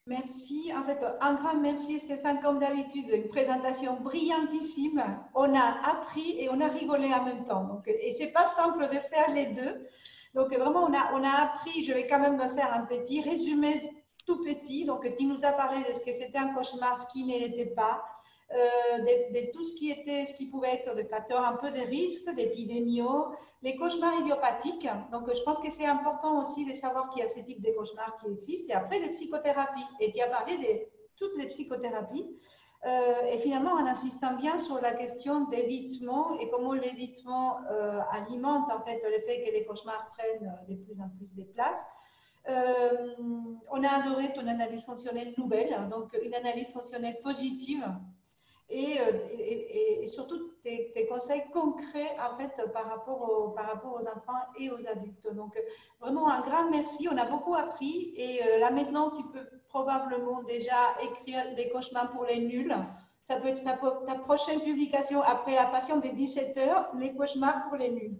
Merci. En fait, un grand merci Stéphane, comme d'habitude, une présentation brillantissime. On a appris et on a rigolé en même temps. Donc, et c'est pas simple de faire les deux. Donc vraiment, on a appris. Je vais quand même me faire un petit résumé tout petit. Donc, tu nous as parlé de ce que c'était un cauchemar, ce qui ne l'était pas, de tout ce qui pouvait être des facteurs un peu de risque, d'épidémio, les cauchemars idiopathiques. Donc, je pense que c'est important aussi de savoir qu'il y a ce type de cauchemars qui existent. Et après, les psychothérapies. Et tu as parlé de toutes les psychothérapies. Et finalement, en insistant bien sur la question d'évitement et comment l'évitement alimente en fait le fait que les cauchemars prennent de plus en plus de place. On a adoré ton analyse fonctionnelle nouvelle, donc une analyse fonctionnelle positive et surtout tes conseils concrets en fait par rapport aux enfants et aux adultes. Donc vraiment un grand merci, on a beaucoup appris et là maintenant tu peux probablement déjà écrire des cauchemars pour les nuls. Ça peut être ta prochaine publication après la passion des 17 heures, les cauchemars pour les nuls.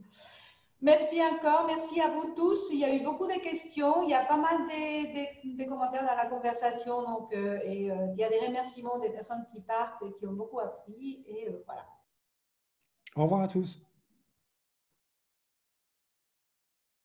Merci encore, merci à vous tous. Il y a eu beaucoup de questions, il y a pas mal de commentaires dans la conversation, donc, il y a des remerciements des personnes qui partent et qui ont beaucoup appris. Et voilà. Au revoir à tous.